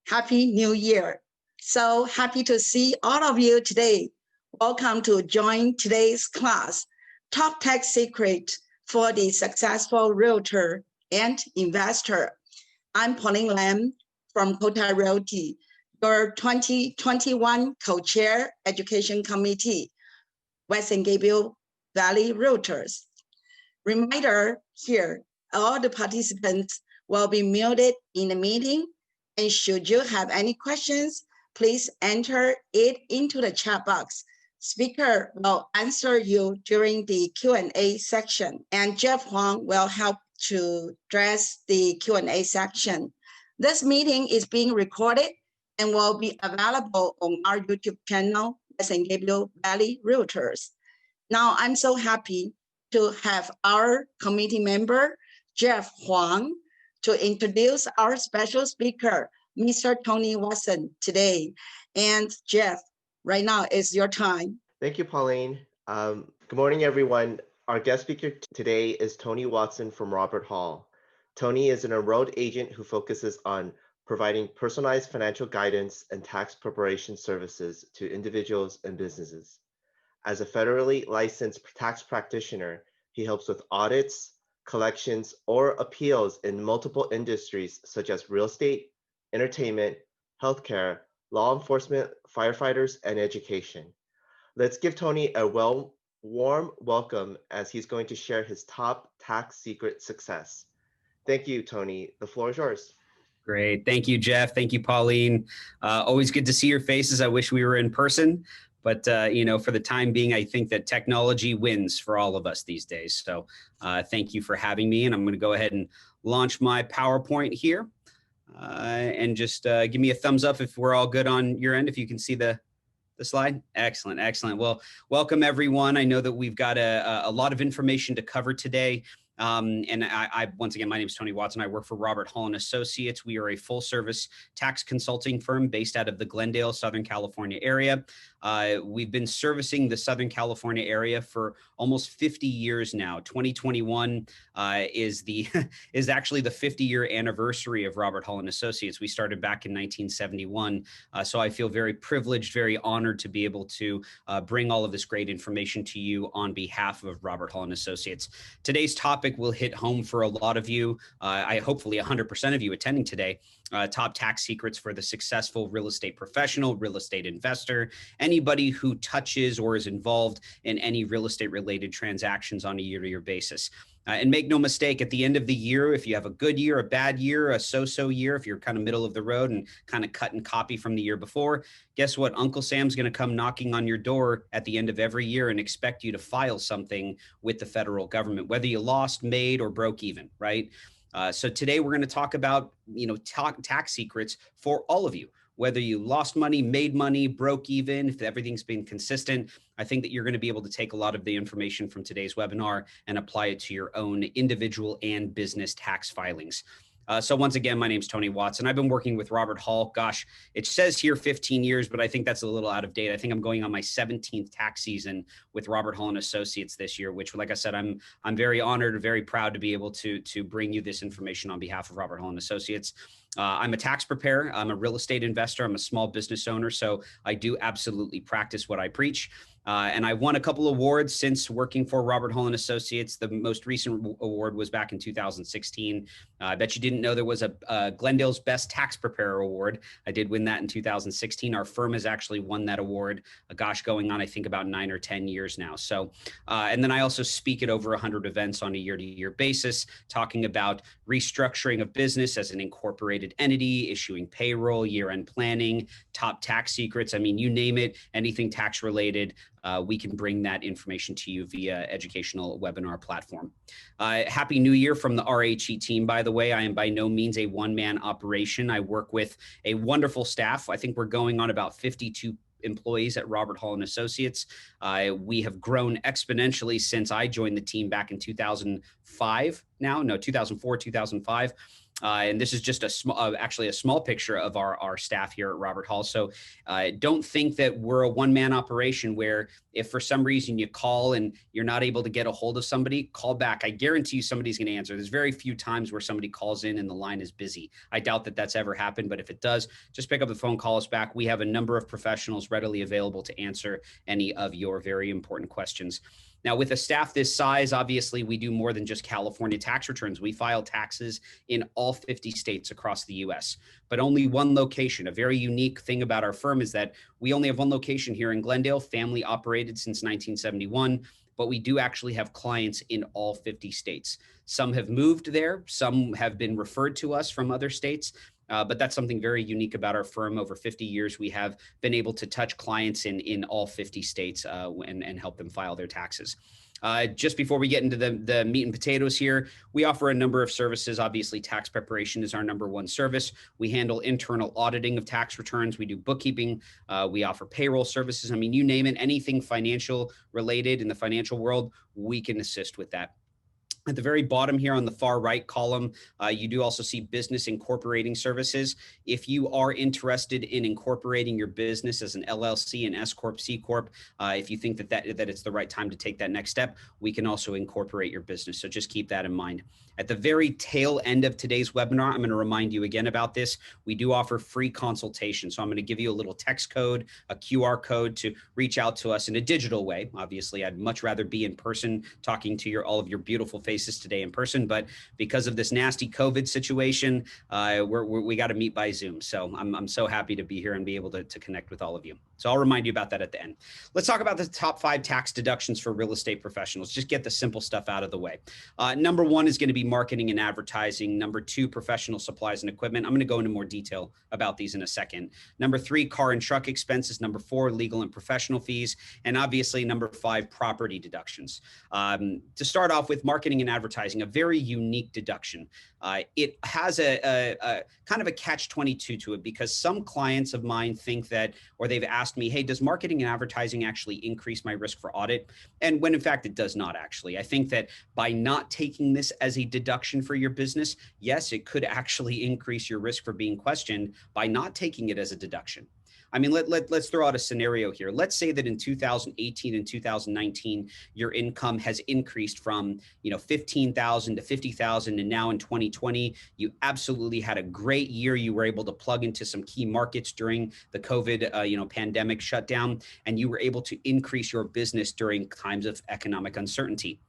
Happy New Year. So happy to see all of you today. Welcome to join today's class, Top Tax Secret for the Successful Realtor and Investor. I'm Pauline Lam from Kota Realty, your 2021 Co-Chair Education Committee, Western Gable Valley Realtors. Reminder here, all the participants will be muted in the meeting, and should you have any questions, please enter it into the chat box. Speaker will answer you during the Q&A section, and Jeff Huang will help to address the Q&A section. This meeting is being recorded and will be available on our YouTube channel, Western Gable Valley Realtors. Now, I'm so happy to have our committee member, Jeff Huang, to introduce our special speaker, Mr. Tony Watson, today. And Jeff, right now is your time. Thank you, Pauline. Good morning, everyone. Our guest speaker today is Tony Watson from Robert Hall. Tony is an enrolled agent who focuses on providing personalized financial guidance and tax preparation services to individuals and businesses. As a federally licensed tax practitioner, he helps with audits, collections, or appeals in multiple industries such as real estate, entertainment, healthcare, law enforcement, firefighters, and education. Let's give Tony a warm welcome as he's going to share his top tax secret success. Thank you, Tony. The floor is yours. Great. Thank you, Jeff. Thank you, Pauline. Always good to see your faces. I wish we were in person. But, for the time being, I think that technology wins for all of us these days. So thank you for having me. And I'm going to go ahead and launch my PowerPoint here. And just give me a thumbs up if we're all good on your end, if you can see the slide. Excellent. Excellent. Well, welcome, everyone. I know that we've got a lot of information to cover today. And I once again, my name is Tony Watson. I work for Robert Hall & Associates. We are a full-service tax consulting firm based out of the Glendale, Southern California area. We've been servicing the Southern California area for almost 50 years now. 2021 is actually the 50-year anniversary of Robert Hall & Associates. We started back in 1971. So I feel very privileged, very honored to be able to bring all of this great information to you on behalf of Robert Hall & Associates. Today's topic will hit home for a lot of you. Hopefully 100% of you attending today. Top tax secrets for the successful real estate professional, real estate investor, anybody who touches or is involved in any real estate related transactions on a year-to-year basis. And make no mistake, at the end of the year, if you have a good year, a bad year, a so-so year, if you're kind of middle of the road and kind of cut and copy from the year before, guess what? Uncle Sam's going to come knocking on your door at the end of every year and expect you to file something with the federal government, whether you lost, made, or broke even, right? So today we're going to talk about, tax secrets for all of you, whether you lost money, made money, broke even, if everything's been consistent. I think that you're going to be able to take a lot of the information from today's webinar and apply it to your own individual and business tax filings. So once again, my name's Tony Watson. I've been working with Robert Hall. Gosh, it says here 15 years, but I think that's a little out of date. I think I'm going on my 17th tax season with Robert Hall & Associates this year, which, like I said, I'm very honored, very proud to be able to bring you this information on behalf of Robert Hall & Associates. I'm a tax preparer. I'm a real estate investor. I'm a small business owner. So I do absolutely practice what I preach. And I won a couple awards since working for Robert Hall & Associates. The most recent award was back in 2016. I bet you didn't know there was a Glendale's Best Tax Preparer Award. I did win that in 2016. Our firm has actually won that award, going on, I think, about 9 or 10 years now. So, and then I also speak at over 100 events on a year-to-year basis, talking about restructuring of business as an incorporated entity, issuing payroll, year-end planning, top tax secrets. I mean, you name it, anything tax related. We can bring that information to you via educational webinar platform. Happy New Year from the RHE team, by the way. I am by no means a one-man operation. I work with a wonderful staff. I think we're going on about 52 employees at Robert Hall & Associates. We have grown exponentially since I joined the team back in 2004, 2005. And this is just a small, actually a small picture of our staff here at Robert Hall. So don't think that we're a one-man operation where if for some reason you call and you're not able to get a hold of somebody, call back. I guarantee you somebody's going to answer. There's very few times where somebody calls in and the line is busy. I doubt that that's ever happened, but if it does, just pick up the phone, call us back. We have a number of professionals readily available to answer any of your very important questions. Now, with a staff this size, obviously, we do more than just California tax returns. We file taxes in all 50 states across the US, but only one location. A very unique thing about our firm is that we only have one location here in Glendale, family operated since 1971, but we do actually have clients in all 50 states. Some have moved there, some have been referred to us from other states. But that's something very unique about our firm. Over 50 years, we have been able to touch clients in all 50 states and help them file their taxes. Just before we get into the meat and potatoes here, we offer a number of services. Obviously, tax preparation is our number one service. We handle internal auditing of tax returns. We do bookkeeping. We offer payroll services. I mean, you name it, anything financial related in the financial world, we can assist with that. At the very bottom here on the far right column, you do also see business incorporating services. If you are interested in incorporating your business as an LLC, an S Corp, C Corp, if you think that it's the right time to take that next step, we can also incorporate your business. So just keep that in mind. At the very tail end of today's webinar, I'm going to remind you again about this. We do offer free consultation. So I'm going to give you a little text code, a QR code to reach out to us in a digital way. Obviously, I'd much rather be in person talking to all of your beautiful faces today in person, but because of this nasty COVID situation, we got to meet by Zoom. So I'm so happy to be here and be able to connect with all of you. So I'll remind you about that at the end. Let's talk about the top 5 tax deductions for real estate professionals. Just get the simple stuff out of the way. Number 1 is going to be marketing and advertising. Number 2, professional supplies and equipment. I'm going to go into more detail about these in a second. Number 3, car and truck expenses. Number 4, legal and professional fees. And obviously, number 5, property deductions. To start off with, marketing and advertising, a very unique deduction. It has a kind of a catch-22 to it because some clients of mine think that, or they've asked me, hey, does marketing and advertising actually increase my risk for audit? And when in fact, it does not actually. I think that by not taking this as a deduction for your business, yes, it could actually increase your risk for being questioned by not taking it as a deduction. I mean, let's throw out a scenario here. Let's say that in 2018 and 2019, your income has increased from, $15,000 to $50,000, and now in 2020, you absolutely had a great year. You were able to plug into some key markets during the COVID, pandemic shutdown, and you were able to increase your business during times of economic uncertainty.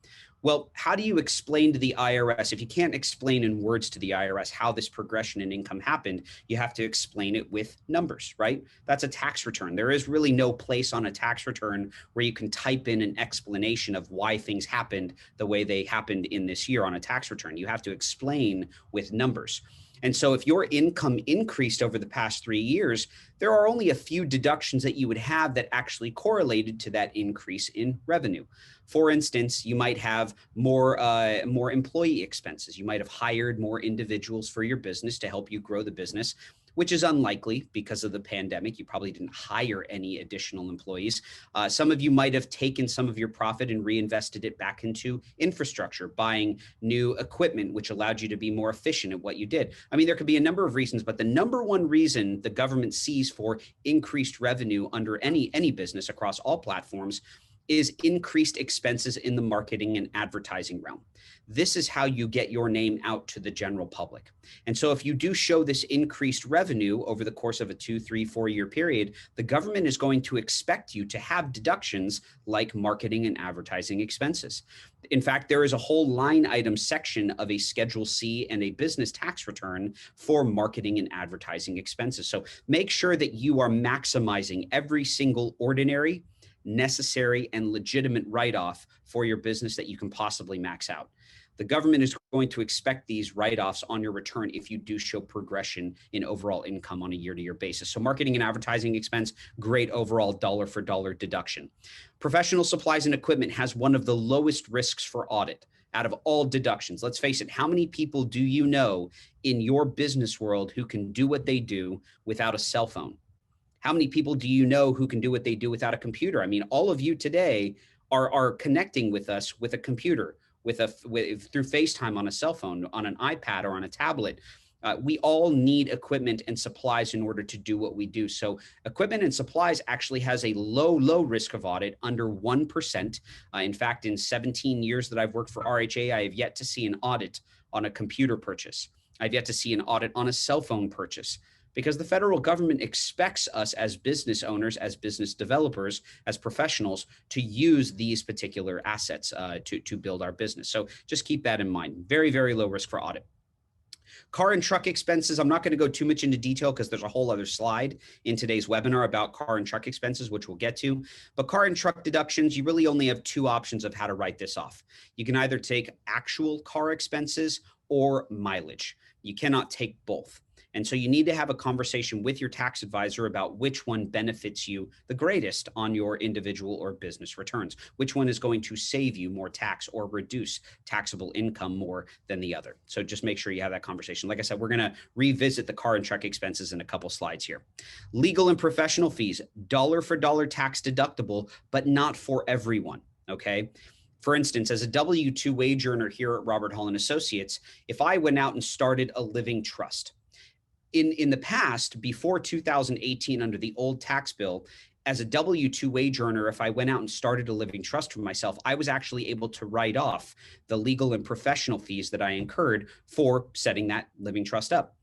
Well, how do you explain to the IRS? If you can't explain in words to the IRS how this progression in income happened, you have to explain it with numbers, right? That's a tax return. There is really no place on a tax return where you can type in an explanation of why things happened the way they happened in this year on a tax return. You have to explain with numbers. And so if your income increased over the past 3 years, there are only a few deductions that you would have that actually correlated to that increase in revenue. For instance, you might have more employee expenses. You might have hired more individuals for your business to help you grow the business, which is unlikely because of the pandemic. You probably didn't hire any additional employees. Some of you might have taken some of your profit and reinvested it back into infrastructure, buying new equipment, which allowed you to be more efficient at what you did. I mean, there could be a number of reasons, but the number one reason the government sees for increased revenue under any business across all platforms is increased expenses in the marketing and advertising realm. This is how you get your name out to the general public. And so if you do show this increased revenue over the course of a 2, 3, 4 year period, the government is going to expect you to have deductions like marketing and advertising expenses. In fact, there is a whole line item section of a Schedule C and a business tax return for marketing and advertising expenses. So make sure that you are maximizing every single ordinary, necessary, and legitimate write-off for your business that you can possibly max out. The government is going to expect these write-offs on your return if you do show progression in overall income on a year-to-year basis. So marketing and advertising expense, great overall dollar for dollar deduction. Professional supplies and equipment has one of the lowest risks for audit out of all deductions. Let's face it, how many people do you know in your business world who can do what they do without a cell phone? How many people do you know who can do what they do without a computer? I mean, all of you today are connecting with us with a computer through FaceTime on a cell phone, on an iPad, or on a tablet. We all need equipment and supplies in order to do what we do. So equipment and supplies actually has a low risk of audit, under 1%. In fact, in 17 years that I've worked for RHA, I have yet to see an audit on a computer purchase. I've yet to see an audit on a cell phone purchase, because the federal government expects us as business owners, as business developers, as professionals, to use these particular assets to build our business. So just keep that in mind. Very low risk for audit. Car and truck expenses, I'm not going to go too much into detail because there's a whole other slide in today's webinar about car and truck expenses, which we'll get to. But car and truck deductions, you really only have two options of how to write this off. You can either take actual car expenses or mileage. You cannot take both. And so you need to have a conversation with your tax advisor about which one benefits you the greatest on your individual or business returns, which one is going to save you more tax or reduce taxable income more than the other. So just make sure you have that conversation. Like I said, we're going to revisit the car and truck expenses in a couple slides here. Legal and professional fees, dollar for dollar tax deductible, but not for everyone. Okay. For instance, as a W-2 wage earner here at Robert Hall & Associates, if I went out and started a living trust, in the past, before 2018, under the old tax bill, as a W-2 wage earner, if I went out and started a living trust for myself, I was actually able to write off the legal and professional fees that I incurred for setting that living trust up.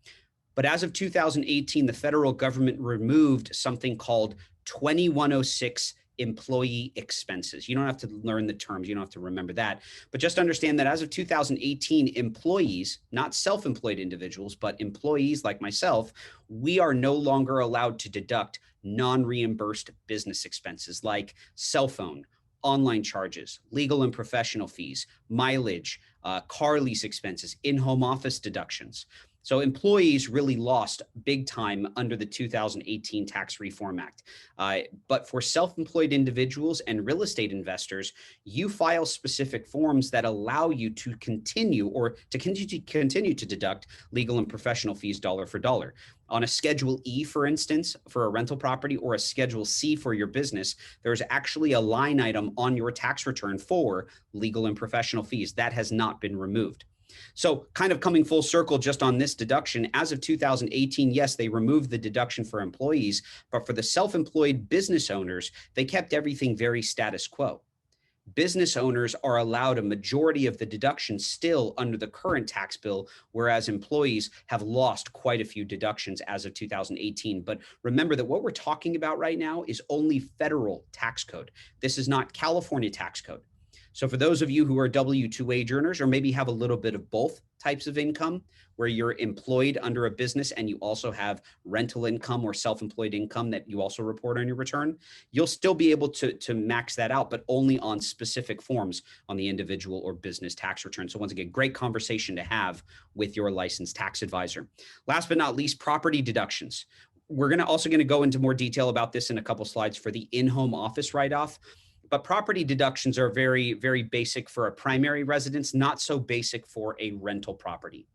But as of 2018, the federal government removed something called 2106 employee expenses. You don't have to learn the terms. You don't have to remember that. But just understand that as of 2018, employees, not self-employed individuals, but employees like myself, we are no longer allowed to deduct non-reimbursed business expenses like cell phone, online charges, legal and professional fees, mileage, car lease expenses, in-home office deductions. So employees really lost big time under the 2018 Tax Reform Act. But for self-employed individuals and real estate investors, you file specific forms that allow you to continue to deduct legal and professional fees dollar for dollar. On a Schedule E, for instance, for a rental property, or a Schedule C for your business, there's actually a line item on your tax return for legal and professional fees. That has not been removed. So kind of coming full circle just on this deduction, as of 2018, yes, they removed the deduction for employees, but for the self-employed business owners, they kept everything very status quo. Business owners are allowed a majority of the deduction still under the current tax bill, whereas employees have lost quite a few deductions as of 2018. But remember that what we're talking about right now is only federal tax code. This is not California tax code. So for those of you who are W-2 wage earners, or maybe have a little bit of both types of income, where you're employed under a business and you also have rental income or self-employed income that you also report on your return, you'll still be able to max that out, but only on specific forms on the individual or business tax return. So once again, great conversation to have with your licensed tax advisor. Last but not least, property deductions. We're also going to go into more detail about this in a couple slides for the in-home office write-off. But property deductions are very basic for a primary residence, not so basic for a rental property.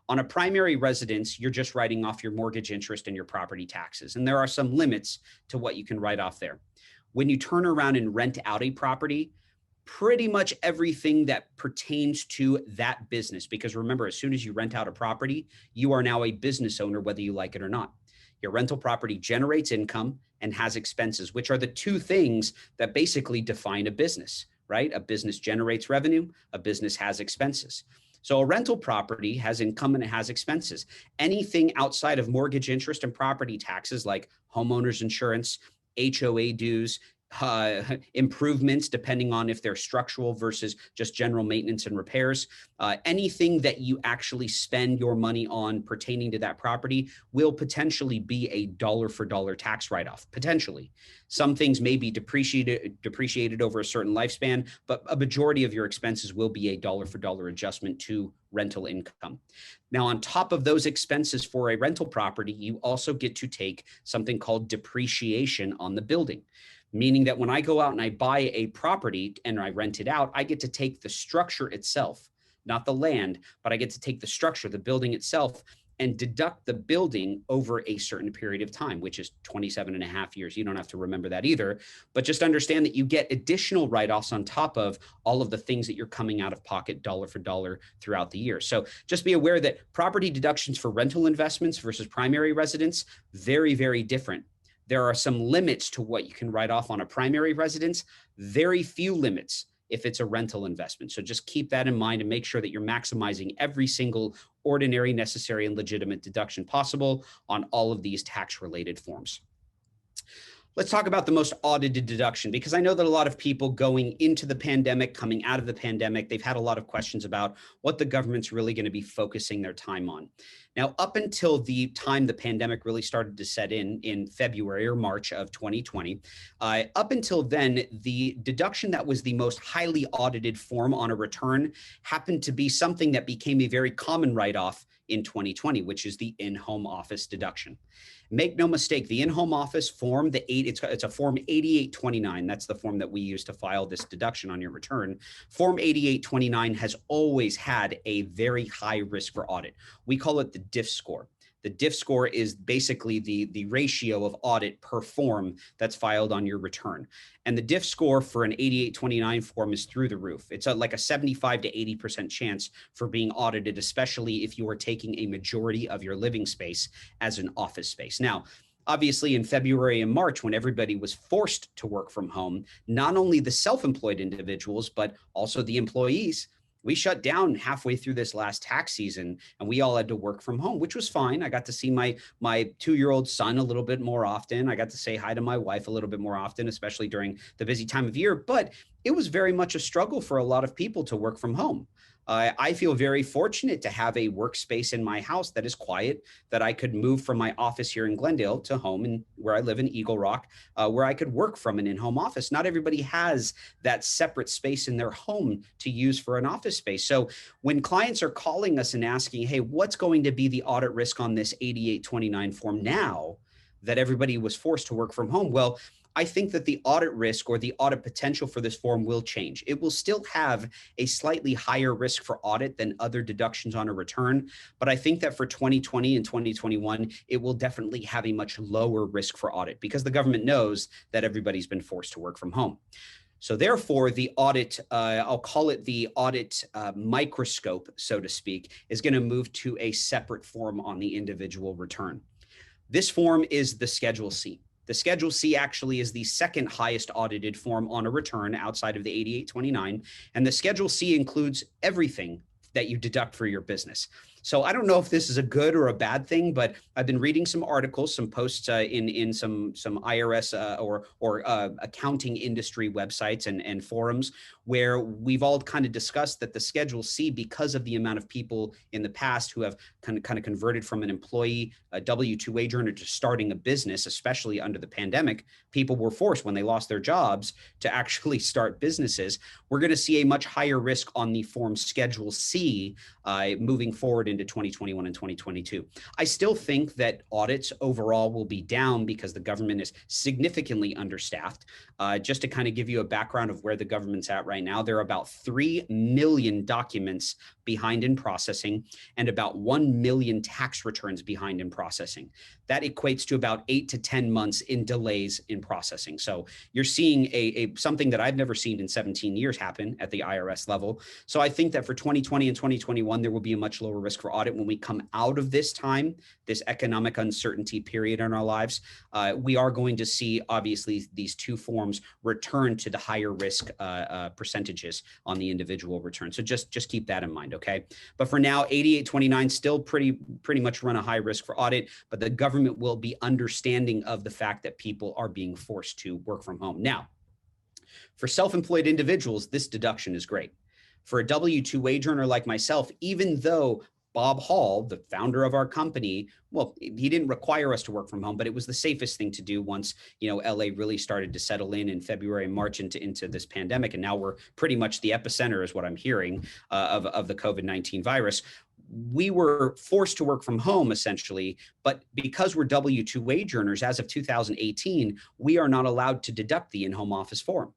On a primary residence, you're just writing off your mortgage interest and your property taxes. And there are some limits to what you can write off there. When you turn around and rent out a property, pretty much everything that pertains to that business, because remember, as soon as you rent out a property, you are now a business owner, whether you like it or not. Your rental property generates income and has expenses, which are the two things that basically define a business, right? A business generates revenue, a business has expenses. So a rental property has income and it has expenses. Anything outside of mortgage interest and property taxes like homeowners insurance, HOA dues, improvements, depending on if they're structural versus just general maintenance and repairs. Anything that you actually spend your money on pertaining to that property will potentially be a dollar for dollar tax write-off, potentially. Some things may be depreciated over a certain lifespan, but a majority of your expenses will be a dollar for dollar adjustment to rental income. Now, on top of those expenses for a rental property, you also get to take something called depreciation on the building. Meaning that when I go out and I buy a property and I rent it out, I get to take the structure itself, not the land, but I get to take the structure, the building itself, and deduct the building over a certain period of time, which is 27.5 years. You don't have to remember that either, but just understand that you get additional write-offs on top of all of the things that you're coming out of pocket dollar for dollar throughout the year. So just be aware that property deductions for rental investments versus primary residence, very, very different. There are some limits to what you can write off on a primary residence, very few limits if it's a rental investment. So just keep that in mind and make sure that you're maximizing every single ordinary, necessary, and legitimate deduction possible on all of these tax-related forms. Let's talk about the most audited deduction, because I know that a lot of people going into the pandemic, coming out of the pandemic, they've had a lot of questions about what the government's really going to be focusing their time on. Now, up until the time the pandemic really started to set in February or March of 2020, up until then, the deduction that was the most highly audited form on a return happened to be something that became a very common write-off in 2020, which is the in-home office deduction. Make no mistake, the in-home office form, it's a form 8829. That's the form that we use to file this deduction on your return. Form 8829 has always had a very high risk for audit. We call it the DIF score. The DIF score is basically the ratio of audit per form that's filed on your return. And the DIF score for an 8829 form is through the roof. It's like a 75 to 80% chance for being audited, especially if you are taking a majority of your living space as an office space. Now, obviously, in February and March, when everybody was forced to work from home, not only the self-employed individuals, but also the employees, we shut down halfway through this last tax season, and we all had to work from home, which was fine. I got to see my 2-year-old son a little bit more often. I got to say hi to my wife a little bit more often, especially during the busy time of year. But it was very much a struggle for a lot of people to work from home. I feel very fortunate to have a workspace in my house that is quiet, that I could move from my office here in Glendale to home and where I live in Eagle Rock, where I could work from an in-home office. Not everybody has that separate space in their home to use for an office space. So when clients are calling us and asking, hey, what's going to be the audit risk on this 8829 form now that everybody was forced to work from home? Well, I think that the audit risk or the audit potential for this form will change. It will still have a slightly higher risk for audit than other deductions on a return, but I think that for 2020 and 2021, it will definitely have a much lower risk for audit because the government knows that everybody's been forced to work from home. So therefore, the audit, I'll call it the audit microscope, so to speak, is going to move to a separate form on the individual return. This form is the Schedule C. The Schedule C actually is the second highest audited form on a return outside of the 8829. And the Schedule C includes everything that you deduct for your business. So I don't know if this is a good or a bad thing, but I've been reading some articles, some posts in some IRS or accounting industry websites and forums where we've all kind of discussed that the Schedule C, because of the amount of people in the past who have kind of converted from an employee, a W-2 wage earner, to starting a business, especially under the pandemic, people were forced when they lost their jobs to actually start businesses. We're going to see a much higher risk on the form Schedule C moving forward into 2021 and 2022. I still think that audits overall will be down because the government is significantly understaffed. Just to kind of give you a background of where the government's at right now, there are about 3 million documents behind in processing and about 1 million tax returns behind in processing. That equates to about 8 to 10 months in delays in processing. So you're seeing something that I've never seen in 17 years happen at the IRS level. So I think that for 2020 and 2021, there will be a much lower risk for audit when we come out of this time, this economic uncertainty period in our lives. We are going to see, obviously, these two forms return to the higher risk percentages on the individual return. So just keep that in mind, okay? But for now, 8829 still pretty much run a high risk for audit, but the government will be understanding of the fact that people are being forced to work from home. Now, for self-employed individuals, this deduction is great. For a W-2 wage earner like myself, even though Bob Hall, the founder of our company, well, he didn't require us to work from home, but it was the safest thing to do once, LA really started to settle in February and March into this pandemic. And now we're pretty much the epicenter, is what I'm hearing, of the COVID-19 virus. We were forced to work from home essentially, but because we're W-2 wage earners, as of 2018, we are not allowed to deduct the in-home office form.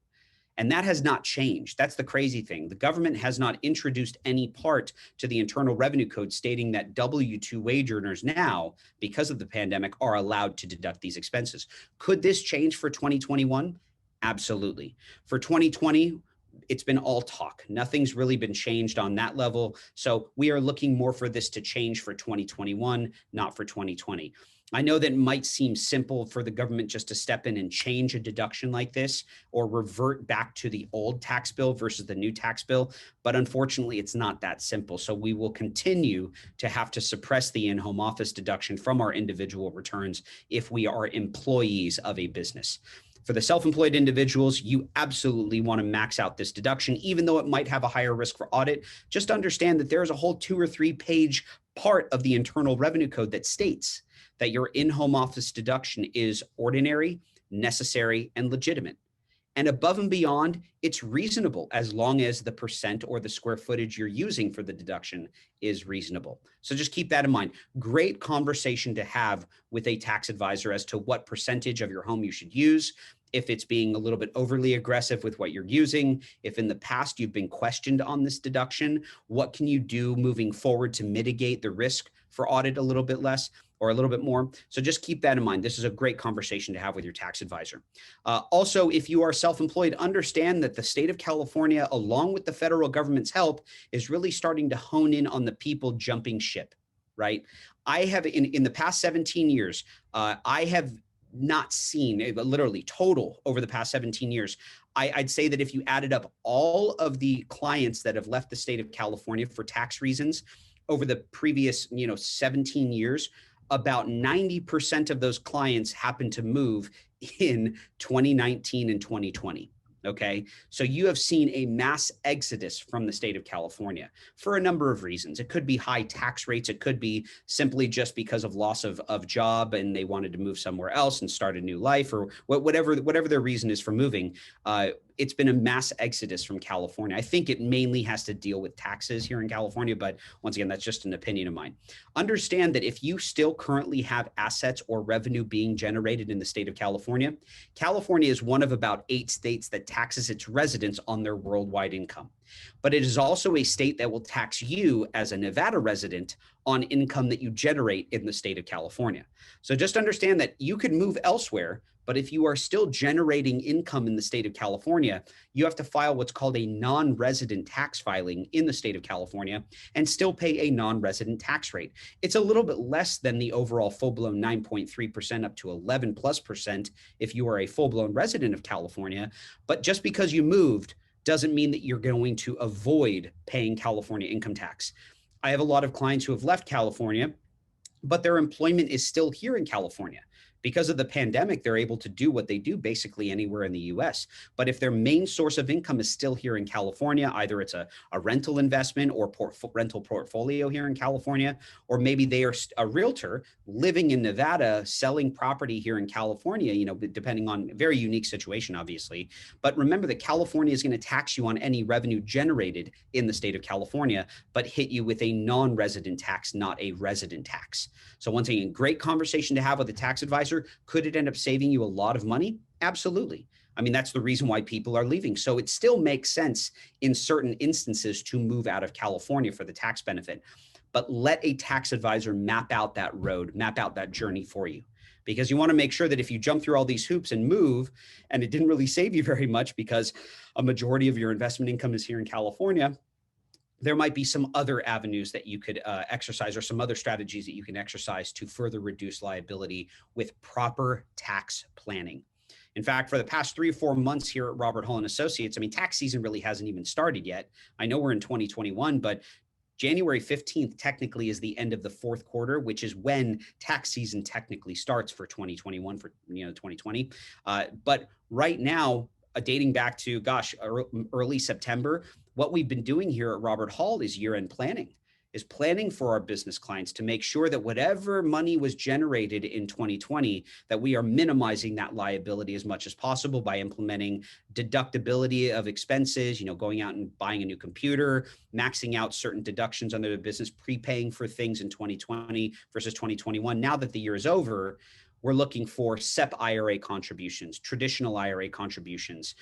And that has not changed. That's the crazy thing. The government has not introduced any part to the Internal Revenue Code stating that W-2 wage earners now, because of the pandemic, are allowed to deduct these expenses. Could this change for 2021? Absolutely. For 2020, it's been all talk. Nothing's really been changed on that level. So we are looking more for this to change for 2021, not for 2020. I know that it might seem simple for the government just to step in and change a deduction like this or revert back to the old tax bill versus the new tax bill, but unfortunately it's not that simple. So we will continue to have to suppress the in-home office deduction from our individual returns if we are employees of a business. For the self-employed individuals, you absolutely want to max out this deduction, even though it might have a higher risk for audit. Just understand that there's a whole 2 or 3 page part of the Internal Revenue Code that states that your in-home office deduction is ordinary, necessary, and legitimate. And above and beyond, it's reasonable as long as the percent or the square footage you're using for the deduction is reasonable. So just keep that in mind. Great conversation to have with a tax advisor as to what percentage of your home you should use, if it's being a little bit overly aggressive with what you're using, if in the past you've been questioned on this deduction, what can you do moving forward to mitigate the risk for audit a little bit less or a little bit more. So just keep that in mind. This is a great conversation to have with your tax advisor. Also, if you are self-employed, understand that the state of California, along with the federal government's help, is really starting to hone in on the people jumping ship, right? I have, in the past 17 years, I have not seen, literally total over the past 17 years, I'd say that if you added up all of the clients that have left the state of California for tax reasons over the previous 17 years, about 90% of those clients happened to move in 2019 and 2020. Okay, so you have seen a mass exodus from the state of California for a number of reasons. It could be high tax rates. It could be simply just because of loss of job and they wanted to move somewhere else and start a new life, or whatever their reason is for moving. It's been a mass exodus from California. I think it mainly has to deal with taxes here in California, but once again, that's just an opinion of mine. Understand that if you still currently have assets or revenue being generated in the state of California, California is one of about 8 states that taxes its residents on their worldwide income. But it is also a state that will tax you as a Nevada resident on income that you generate in the state of California. So just understand that you could move elsewhere, but if you are still generating income in the state of California, you have to file what's called a non-resident tax filing in the state of California and still pay a non-resident tax rate. It's a little bit less than the overall full-blown 9.3% up to 11+% if you are a full-blown resident of California. But just because you moved doesn't mean that you're going to avoid paying California income tax. I have a lot of clients who have left California, but their employment is still here in California. Because of the pandemic, they're able to do what they do basically anywhere in the US. But if their main source of income is still here in California, either it's a rental investment or rental portfolio here in California, or maybe they are a realtor living in Nevada, selling property here in California, depending on very unique situation, obviously. But remember that California is going to tax you on any revenue generated in the state of California, but hit you with a non-resident tax, not a resident tax. So once again, great conversation to have with a tax advisor. Could it end up saving you a lot of money? Absolutely. I mean, that's the reason why people are leaving. So it still makes sense in certain instances to move out of California for the tax benefit, but let a tax advisor map out that road, map out that journey for you. Because you want to make sure that if you jump through all these hoops and move, and it didn't really save you very much because a majority of your investment income is here in California, there might be some other avenues that you could exercise or some other strategies that you can exercise to further reduce liability with proper tax planning. In fact, for the past 3 or 4 months here at Robert Hall & Associates, I mean, tax season really hasn't even started yet. I know we're in 2021, but January 15th technically is the end of the 4th quarter, which is when tax season technically starts for 2021, for 2020. But right now, dating back to, early September, what we've been doing here at Robert Hall is year-end planning, is planning for our business clients to make sure that whatever money was generated in 2020, that we are minimizing that liability as much as possible by implementing deductibility of expenses, going out and buying a new computer, maxing out certain deductions under the business, prepaying for things in 2020 versus 2021. Now that the year is over, we're looking for SEP IRA contributions, traditional IRA contributions,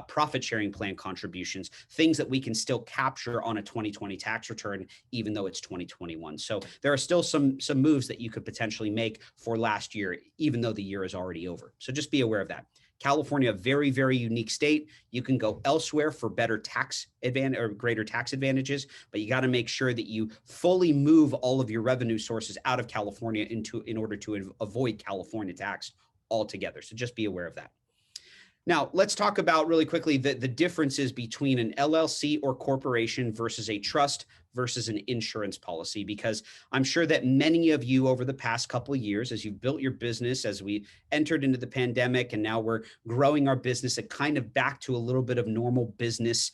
profit sharing plan contributions, things that we can still capture on a 2020 tax return, even though it's 2021. So there are still some moves that you could potentially make for last year, even though the year is already over. So just be aware of that. California, very, very unique state. You can go elsewhere for better tax advantage or greater tax advantages, but you got to make sure that you fully move all of your revenue sources out of California in order to avoid California tax altogether. So just be aware of that. Now, let's talk about really quickly the differences between an LLC or corporation versus a trust versus an insurance policy, because I'm sure that many of you over the past couple of years, as you've built your business, as we entered into the pandemic, and now we're growing our business at kind of back to a little bit of normal business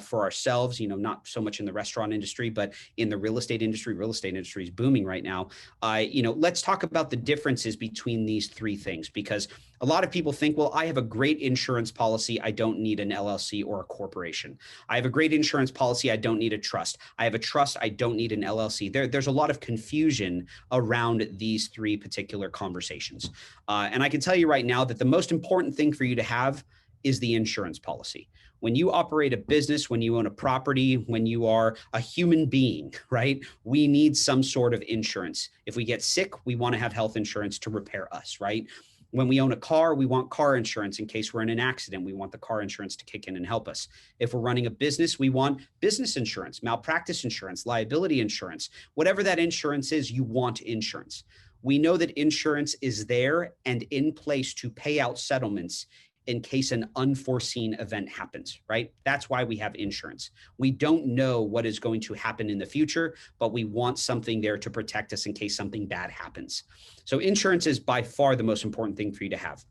for ourselves, not so much in the restaurant industry, but in the real estate industry. Real estate industry is booming right now. Let's talk about the differences between these three things, because a lot of people think, well, I have a great insurance policy. I don't need an LLC or a corporation. I have a great insurance policy. I don't need a trust. I have a trust. I don't need an LLC. There's a lot of confusion around these three particular conversations. And I can tell you right now that the most important thing for you to have is the insurance policy. When you operate a business, when you own a property, when you are a human being, right? We need some sort of insurance. If we get sick, we want to have health insurance to repair us, right? When we own a car, we want car insurance in case we're in an accident. We want the car insurance to kick in and help us. If we're running a business, we want business insurance, malpractice insurance, liability insurance. Whatever that insurance is, you want insurance. We know that insurance is there and in place to pay out settlements in case an unforeseen event happens, right? That's why we have insurance. We don't know what is going to happen in the future, but we want something there to protect us in case something bad happens. So insurance is by far the most important thing for you to have.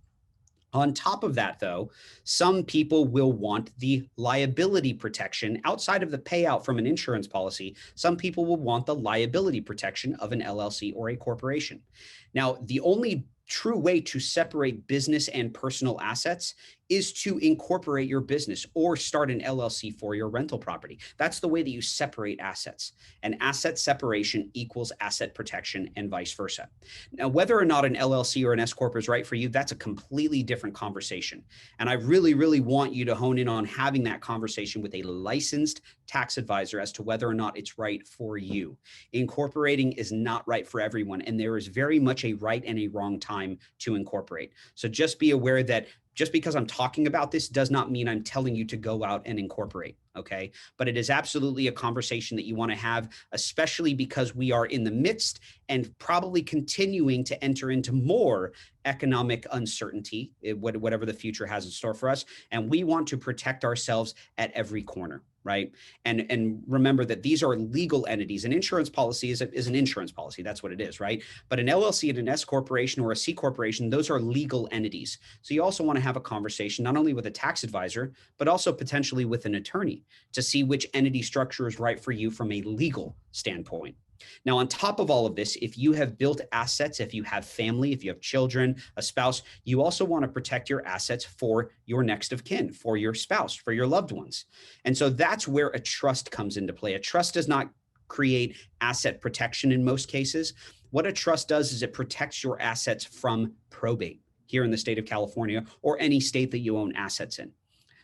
On top of that, though, some people will want the liability protection outside of the payout from an insurance policy. Some people will want the liability protection of an LLC or a corporation. Now, the only true way to separate business and personal assets is to incorporate your business or start an LLC for your rental property. That's the way that you separate assets. And asset separation equals asset protection and vice versa. Now, whether or not an LLC or an S Corp is right for you, that's a completely different conversation. And I really, really want you to hone in on having that conversation with a licensed tax advisor as to whether or not it's right for you. Incorporating is not right for everyone, and there is very much a right and a wrong time to incorporate. So just be aware that just because I'm talking about this does not mean I'm telling you to go out and incorporate, okay? But it is absolutely a conversation that you want to have, especially because we are in the midst and probably continuing to enter into more economic uncertainty, whatever the future has in store for us. And we want to protect ourselves at every corner, right? And remember that these are legal entities. An insurance policy is an insurance policy. That's what it is, right? But an LLC and an S corporation or a C corporation, those are legal entities. So you also want to have a conversation not only with a tax advisor, but also potentially with an attorney to see which entity structure is right for you from a legal standpoint. Now, on top of all of this, if you have built assets, if you have family, if you have children, a spouse, you also want to protect your assets for your next of kin, for your spouse, for your loved ones. And so that's where a trust comes into play. A trust does not create asset protection in most cases. What a trust does is it protects your assets from probate here in the state of California or any state that you own assets in.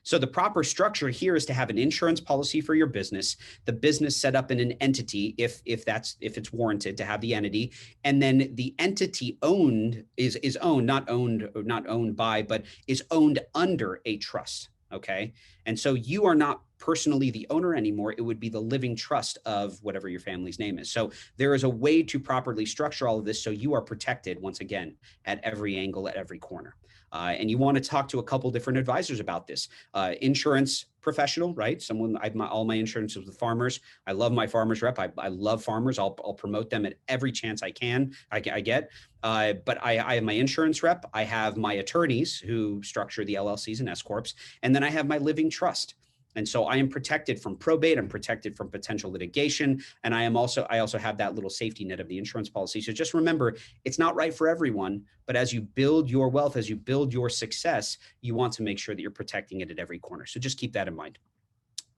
So the proper structure here is to have an insurance policy for your business, the business set up in an entity, if it's warranted to have the entity, and then the entity owned is owned, not owned by, but is owned under a trust. Okay. And so you are not personally the owner anymore. It would be the living trust of whatever your family's name is. So there is a way to properly structure all of this so you are protected, once again, at every angle, at every corner. And you want to talk to a couple different advisors about this. Insurance professional, right? All my insurance is with farmers. I love my farmers rep. I love farmers. I'll promote them at every chance I can. I get. But I have my insurance rep. I have my attorneys who structure the LLCs and S corps, and then I have my living trust. And so I am protected from probate. I'm protected from potential litigation. And I also have that little safety net of the insurance policy. So just remember, it's not right for everyone, but as you build your wealth, as you build your success, you want to make sure that you're protecting it at every corner. So just keep that in mind.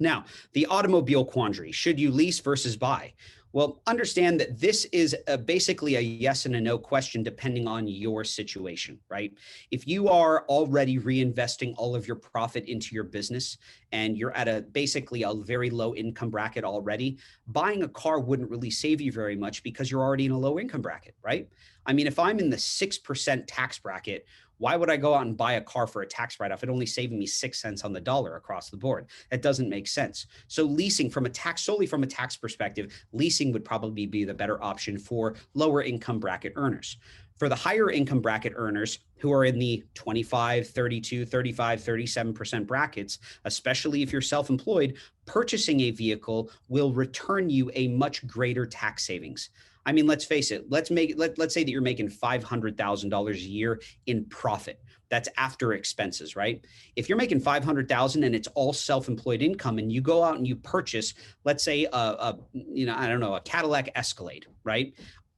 Now, the automobile quandary, should you lease versus buy? Well, understand that this is basically a yes and a no question depending on your situation, right? If you are already reinvesting all of your profit into your business and you're at basically a very low income bracket already, buying a car wouldn't really save you very much because you're already in a low income bracket, right? I mean, if I'm in the 6% tax bracket, why would I go out and buy a car for a tax write-off? It only saving me 6 cents on the dollar across the board. That doesn't make sense. So leasing solely from a tax perspective, leasing would probably be the better option for lower income bracket earners. For the higher income bracket earners who are in the 25, 32, 35, 37% brackets, especially if you're self-employed, purchasing a vehicle will return you a much greater tax savings. I mean, let's face it, let's say that you're making $500,000 a year in profit. That's after expenses, right? If you're making $500,000 and it's all self-employed income and you go out and you purchase, let's say a Cadillac Escalade, right?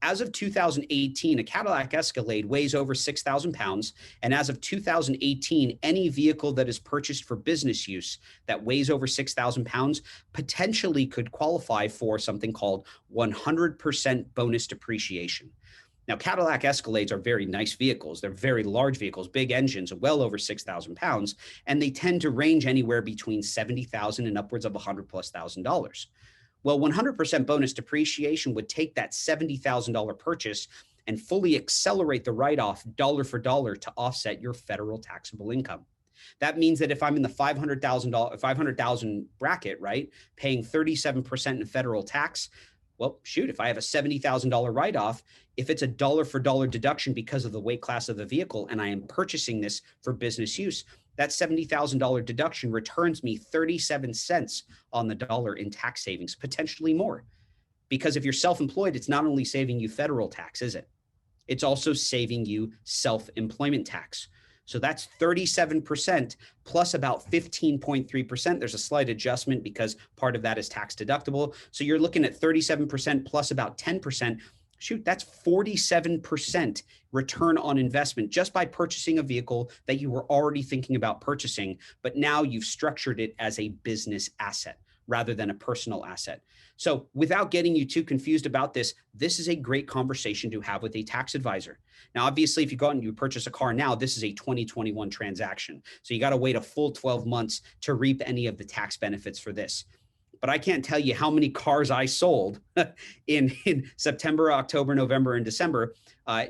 As of 2018, a Cadillac Escalade weighs over 6,000 pounds. And as of 2018, any vehicle that is purchased for business use that weighs over 6,000 pounds potentially could qualify for something called 100% bonus depreciation. Now, Cadillac Escalades are very nice vehicles. They're very large vehicles, big engines, well over 6,000 pounds, and they tend to range anywhere between 70,000 and upwards of $100,000+. Well, 100% bonus depreciation would take that $70,000 purchase and fully accelerate the write-off dollar for dollar to offset your federal taxable income. That means that if I'm in the $500,000 bracket, right, paying 37% in federal tax, well, shoot, if I have a $70,000 write-off, if it's a dollar for dollar deduction because of the weight class of the vehicle and I am purchasing this for business use, that $70,000 deduction returns me 37 cents on the dollar in tax savings, potentially more. Because if you're self-employed, it's not only saving you federal tax, is it? It's also saving you self-employment tax. So that's 37% plus about 15.3%. There's a slight adjustment because part of that is tax deductible. So you're looking at 37% plus about 10%. Shoot, that's 47% return on investment just by purchasing a vehicle that you were already thinking about purchasing, but now you've structured it as a business asset rather than a personal asset. So without getting you too confused about this, this is a great conversation to have with a tax advisor. Now, obviously, if you go out and you purchase a car now, this is a 2021 transaction. So you got to wait a full 12 months to reap any of the tax benefits for this. But I can't tell you how many cars I sold in September, October, November, and December,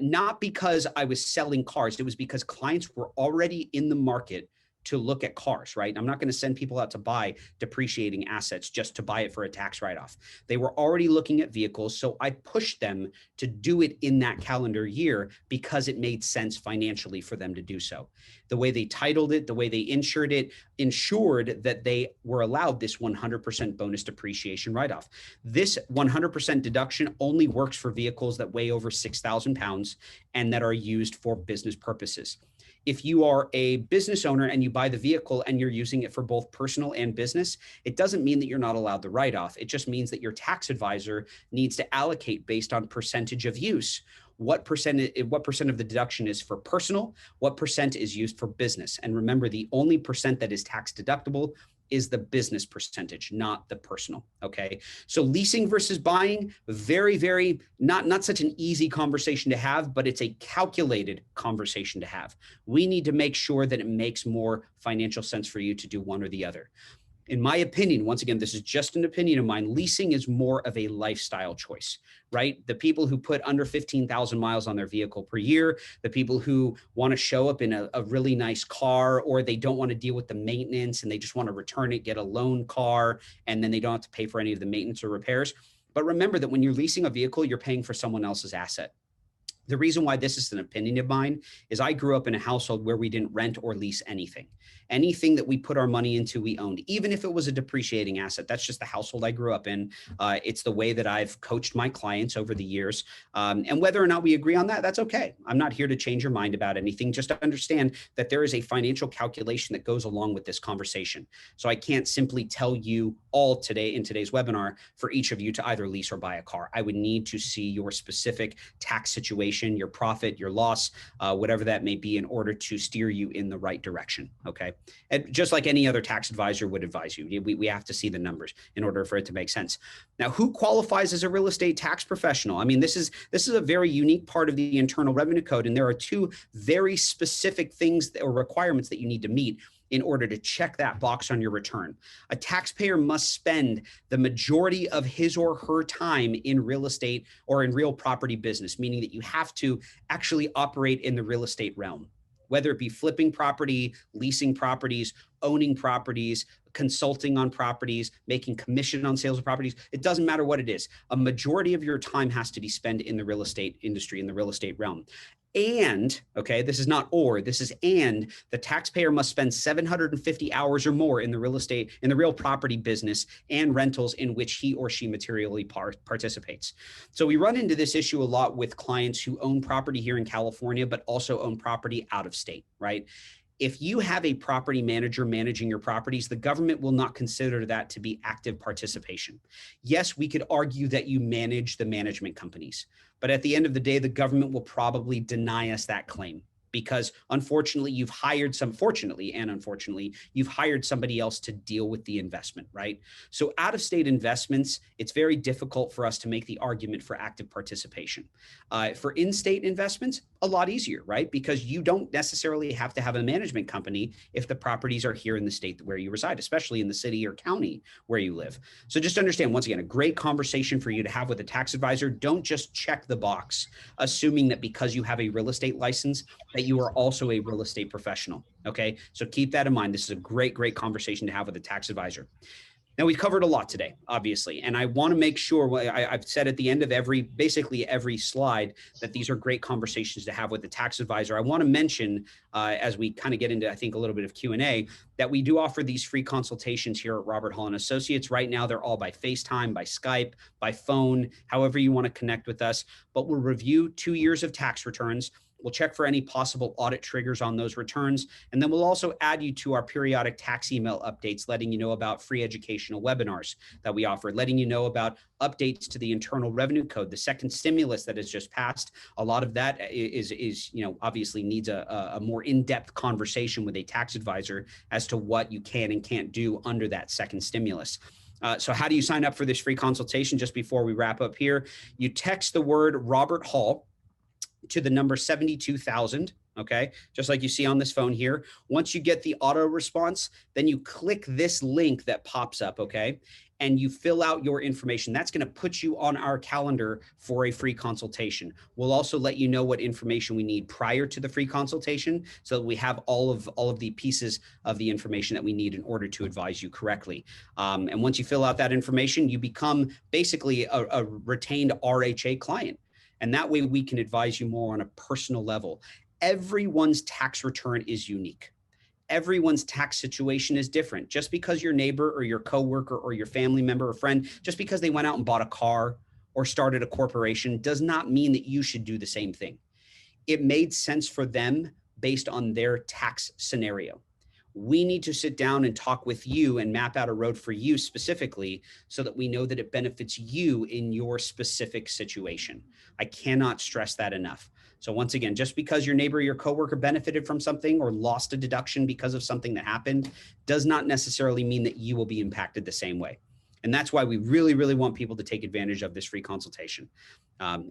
not because I was selling cars. It was because clients were already in the market to look at cars, right? I'm not going to send people out to buy depreciating assets just to buy it for a tax write-off. They were already looking at vehicles, so I pushed them to do it in that calendar year because it made sense financially for them to do so. The way they titled it, the way they insured it, ensured that they were allowed this 100% bonus depreciation write-off. This 100% deduction only works for vehicles that weigh over 6,000 pounds and that are used for business purposes. If you are a business owner and you buy the vehicle and you're using it for both personal and business, it doesn't mean that you're not allowed the write-off. It just means that your tax advisor needs to allocate based on percentage of use. What percent of the deduction is for personal, what percent is used for business. And remember, the only percent that is tax deductible is the business percentage, not the personal. Okay. So leasing versus buying, very, not such an easy conversation to have, but it's a calculated conversation to have. We need to make sure that it makes more financial sense for you to do one or the other. In my opinion, once again, this is just an opinion of mine, leasing is more of a lifestyle choice, right? The people who put under 15,000 miles on their vehicle per year, the people who want to show up in a really nice car, or they don't want to deal with the maintenance and they just want to return it, get a loan car, and then they don't have to pay for any of the maintenance or repairs. But remember that when you're leasing a vehicle, you're paying for someone else's asset. The reason why this is an opinion of mine is I grew up in a household where we didn't rent or lease anything. Anything that we put our money into, we owned, even if it was a depreciating asset. That's just the household I grew up in. It's the way that I've coached my clients over the years. And whether or not we agree on that, that's okay. I'm not here to change your mind about anything. Just to understand that there is a financial calculation that goes along with this conversation. So I can't simply tell you all today in today's webinar for each of you to either lease or buy a car. I would need to see your specific tax situation information, your profit, your loss, whatever that may be, in order to steer you in the right direction. Okay. And just like any other tax advisor would advise you, we have to see the numbers in order for it to make sense. Now, who qualifies as a real estate tax professional? I mean, this is a very unique part of the Internal Revenue Code, and there are two very specific things or requirements that you need to meet in order to check that box on your return. A taxpayer must spend the majority of his or her time in real estate or in real property business, meaning that you have to actually operate in the real estate realm, whether it be flipping property, leasing properties, owning properties, consulting on properties, making commission on sales of properties. It doesn't matter what it is. A majority of your time has to be spent in the real estate industry, in the real estate realm. And, okay, this is not or, this is and, the taxpayer must spend 750 hours or more in the real estate, in the real property business and rentals in which he or she materially participates. So we run into this issue a lot with clients who own property here in California, but also own property out of state, right? If you have a property manager managing your properties, the government will not consider that to be active participation. Yes, we could argue that you manage the management companies, but at the end of the day, the government will probably deny us that claim, because unfortunately, fortunately and unfortunately, you've hired somebody else to deal with the investment, right? So out-of-state investments, it's very difficult for us to make the argument for active participation. For in-state investments, a lot easier, right? Because you don't necessarily have to have a management company if the properties are here in the state where you reside, especially in the city or county where you live. So just understand, once again, a great conversation for you to have with a tax advisor. Don't just check the box, assuming that because you have a real estate license, that you are also a real estate professional. Okay. So keep that in mind. This is a great, great conversation to have with a tax advisor. Now, we've covered a lot today, obviously, and I want to make sure, I've said at the end of basically every slide, that these are great conversations to have with the tax advisor. I want to mention, as we kind of get into, I think, a little bit of Q&A, that we do offer these free consultations here at Robert Hall & Associates. Right now, they're all by FaceTime, by Skype, by phone, however you want to connect with us. But we'll review 2 years of tax returns. We'll check for any possible audit triggers on those returns. And then we'll also add you to our periodic tax email updates, letting you know about free educational webinars that we offer, letting you know about updates to the Internal Revenue Code, the second stimulus that has just passed. A lot of that is obviously needs a more in-depth conversation with a tax advisor as to what you can and can't do under that second stimulus. So how do you sign up for this free consultation? Just before we wrap up here, you text the word Robert Hall to the number 72,000, okay? Just like you see on this phone here. Once you get the auto response, then you click this link that pops up, okay? And you fill out your information. That's gonna put you on our calendar for a free consultation. We'll also let you know what information we need prior to the free consultation, so that we have all of the pieces of the information that we need in order to advise you correctly. And once you fill out that information, you become basically a retained RHA client. And that way we can advise you more on a personal level. Everyone's tax return is unique. Everyone's tax situation is different. Just because your neighbor or your coworker or your family member or friend, just because they went out and bought a car or started a corporation, does not mean that you should do the same thing. It made sense for them based on their tax scenario. We need to sit down and talk with you and map out a road for you specifically, so that we know that it benefits you in your specific situation. I cannot stress that enough. So once again, just because your neighbor or your coworker benefited from something or lost a deduction because of something that happened, does not necessarily mean that you will be impacted the same way. And that's why we really, really want people to take advantage of this free consultation.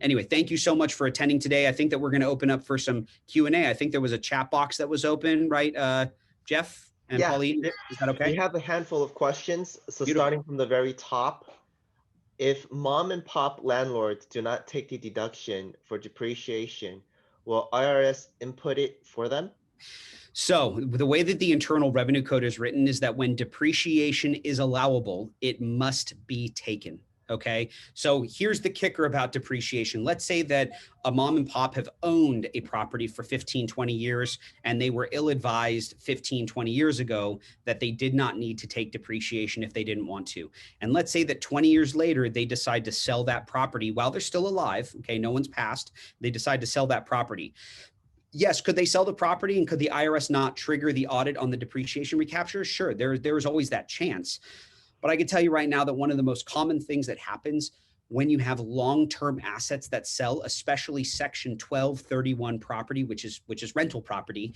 Anyway, thank you so much for attending today. I think that we're going to open up for some Q&A. I think there was a chat box that was open, right? Jeff and Pauline, is that okay? We have a handful of questions. So Beautiful. Starting from the very top, if mom and pop landlords do not take the deduction for depreciation, will IRS input it for them? So the way that the Internal Revenue Code is written is that when depreciation is allowable, it must be taken. Okay. So here's the kicker about depreciation. Let's say that a mom and pop have owned a property for 15, 20 years, and they were ill-advised 15, 20 years ago that they did not need to take depreciation if they didn't want to. And let's say that 20 years later, they decide to sell that property while they're still alive. Okay. No one's passed. They decide to sell that property. Yes, could they sell the property and could the IRS not trigger the audit on the depreciation recapture? Sure, there is always that chance. But I can tell you right now that one of the most common things that happens when you have long-term assets that sell, especially Section 1231 property, which is rental property,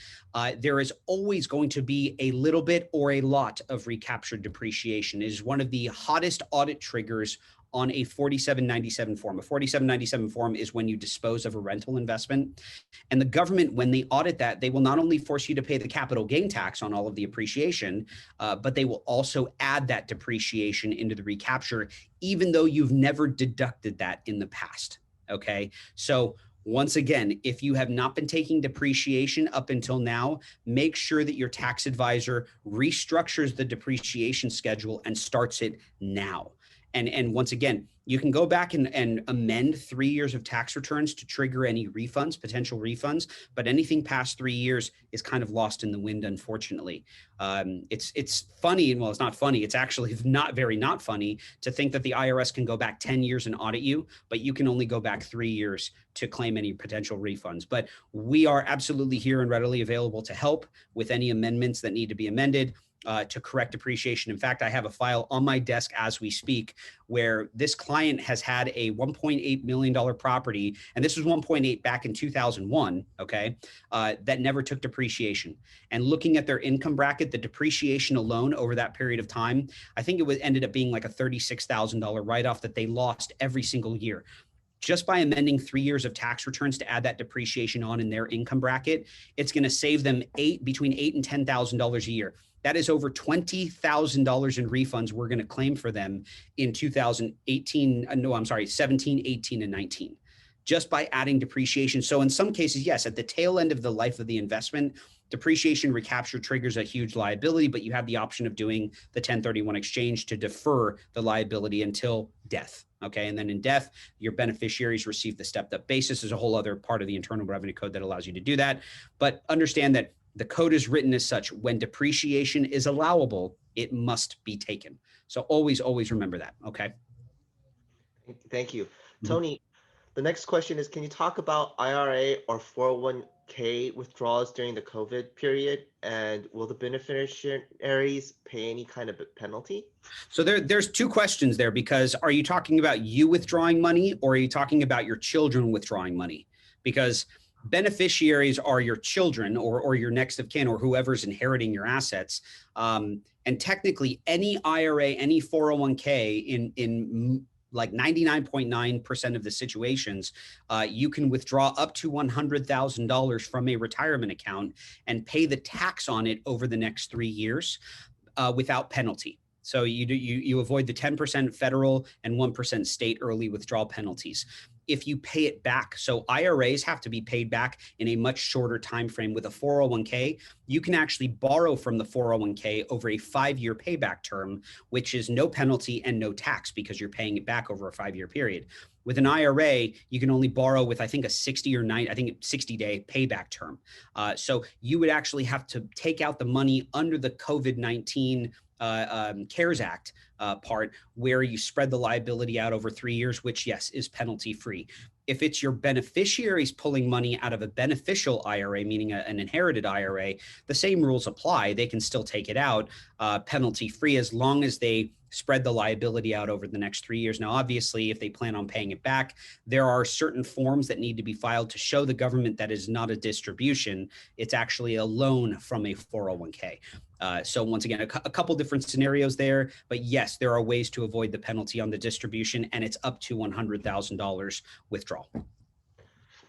there is always going to be a little bit or a lot of recaptured depreciation. It is one of the hottest audit triggers on a 4797 form. A 4797 form is when you dispose of a rental investment. And the government, when they audit that, they will not only force you to pay the capital gain tax on all of the appreciation, but they will also add that depreciation into the recapture, even though you've never deducted that in the past. Okay. So once again, if you have not been taking depreciation up until now, make sure that your tax advisor restructures the depreciation schedule and starts it now. And once again, you can go back and amend 3 years of tax returns to trigger any refunds, potential refunds, but anything past 3 years is kind of lost in the wind, unfortunately. It's funny, and well, it's not funny. It's actually not funny to think that the IRS can go back 10 years and audit you, but you can only go back 3 years to claim any potential refunds. But we are absolutely here and readily available to help with any amendments that need to be amended. To correct depreciation. In fact, I have a file on my desk as we speak where this client has had a $1.8 million property, and this was 1.8 back in 2001, okay, that never took depreciation. And looking at their income bracket, the depreciation alone over that period of time, I think it ended up being like a $36,000 write-off that they lost every single year. Just by amending 3 years of tax returns to add that depreciation on in their income bracket, it's going to save them between $8,000 and $10,000 a year. That is over $20,000 in refunds we're going to claim for them in 17, 18, and 19, just by adding depreciation. So in some cases, yes, at the tail end of the life of the investment, depreciation recapture triggers a huge liability, but you have the option of doing the 1031 exchange to defer the liability until death. Okay. And then in death, your beneficiaries receive the stepped up basis. There's a whole other part of the Internal Revenue Code that allows you to do that. But understand that the code is written as such. When depreciation is allowable, it must be taken. So always remember that. Okay. Thank you. Tony, the next question is, can you talk about IRA or 401k withdrawals during the COVID period? And will the beneficiaries pay any kind of penalty? So there's two questions there, because are you talking about you withdrawing money, or are you talking about your children withdrawing money? Because beneficiaries are your children or your next of kin or whoever's inheriting your assets. And technically any IRA, any 401k in like 99.9% of the situations, you can withdraw up to $100,000 from a retirement account and pay the tax on it over the next 3 years without penalty. So you avoid the 10% federal and 1% state early withdrawal penalties if you pay it back. So IRAs have to be paid back in a much shorter time frame. With a 401k, you can actually borrow from the 401k over a 5-year payback term, which is no penalty and no tax because you're paying it back over a 5-year period. With an IRA, you can only borrow with, I think, a 60-day payback term. So you would actually have to take out the money under the COVID-19 CARES Act part, where you spread the liability out over 3 years, which, yes, is penalty free. If it's your beneficiaries pulling money out of a beneficial IRA, meaning an inherited IRA, the same rules apply. They can still take it out penalty free as long as they spread the liability out over the next 3 years. Now, obviously, if they plan on paying it back, there are certain forms that need to be filed to show the government that is not a distribution. It's actually a loan from a 401k. So once again, a couple different scenarios there, but yes, there are ways to avoid the penalty on the distribution, and it's up to $100,000 withdrawal.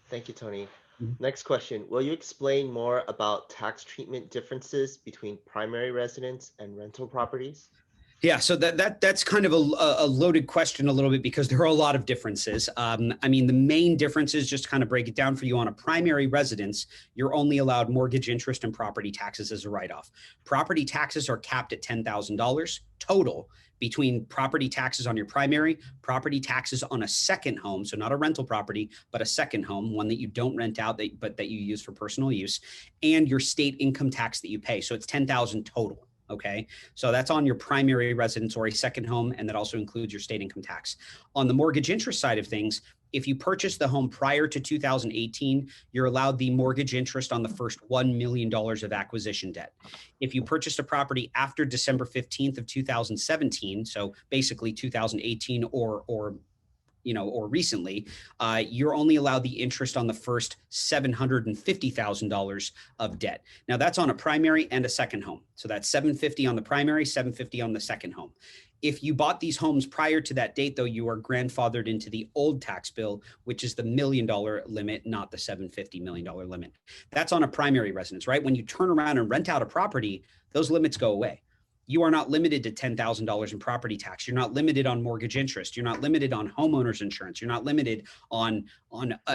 Thank you, Tony. Next question. Will you explain more about tax treatment differences between primary residence and rental properties? Yeah, so that's kind of a loaded question a little bit, because there are a lot of differences. I mean, the main differences, just to kind of break it down for you, on a primary residence, you're only allowed mortgage interest and property taxes as a write-off. Property taxes are capped at $10,000 total between property taxes on your primary, property taxes on a second home, so not a rental property, but a second home, one that you don't rent out, but that you use for personal use, and your state income tax that you pay. So it's $10,000 total. Okay, so that's on your primary residence or a second home, and that also includes your state income tax. On the mortgage interest side of things, if you purchase the home prior to 2018, you're allowed the mortgage interest on the first $1 million of acquisition debt. If you purchased a property after December 15th of 2017, so basically 2018 or or recently, you're only allowed the interest on the first $750,000 of debt. Now that's on a primary and a second home. So that's $750,000 on the primary, $750,000 on the second home. If you bought these homes prior to that date, though, you are grandfathered into the old tax bill, which is the $1 million limit, not the $750 million limit. That's on a primary residence, right? When you turn around and rent out a property, those limits go away. You are not limited to $10,000 in property tax. You're not limited on mortgage interest. You're not limited on homeowners insurance. You're not limited on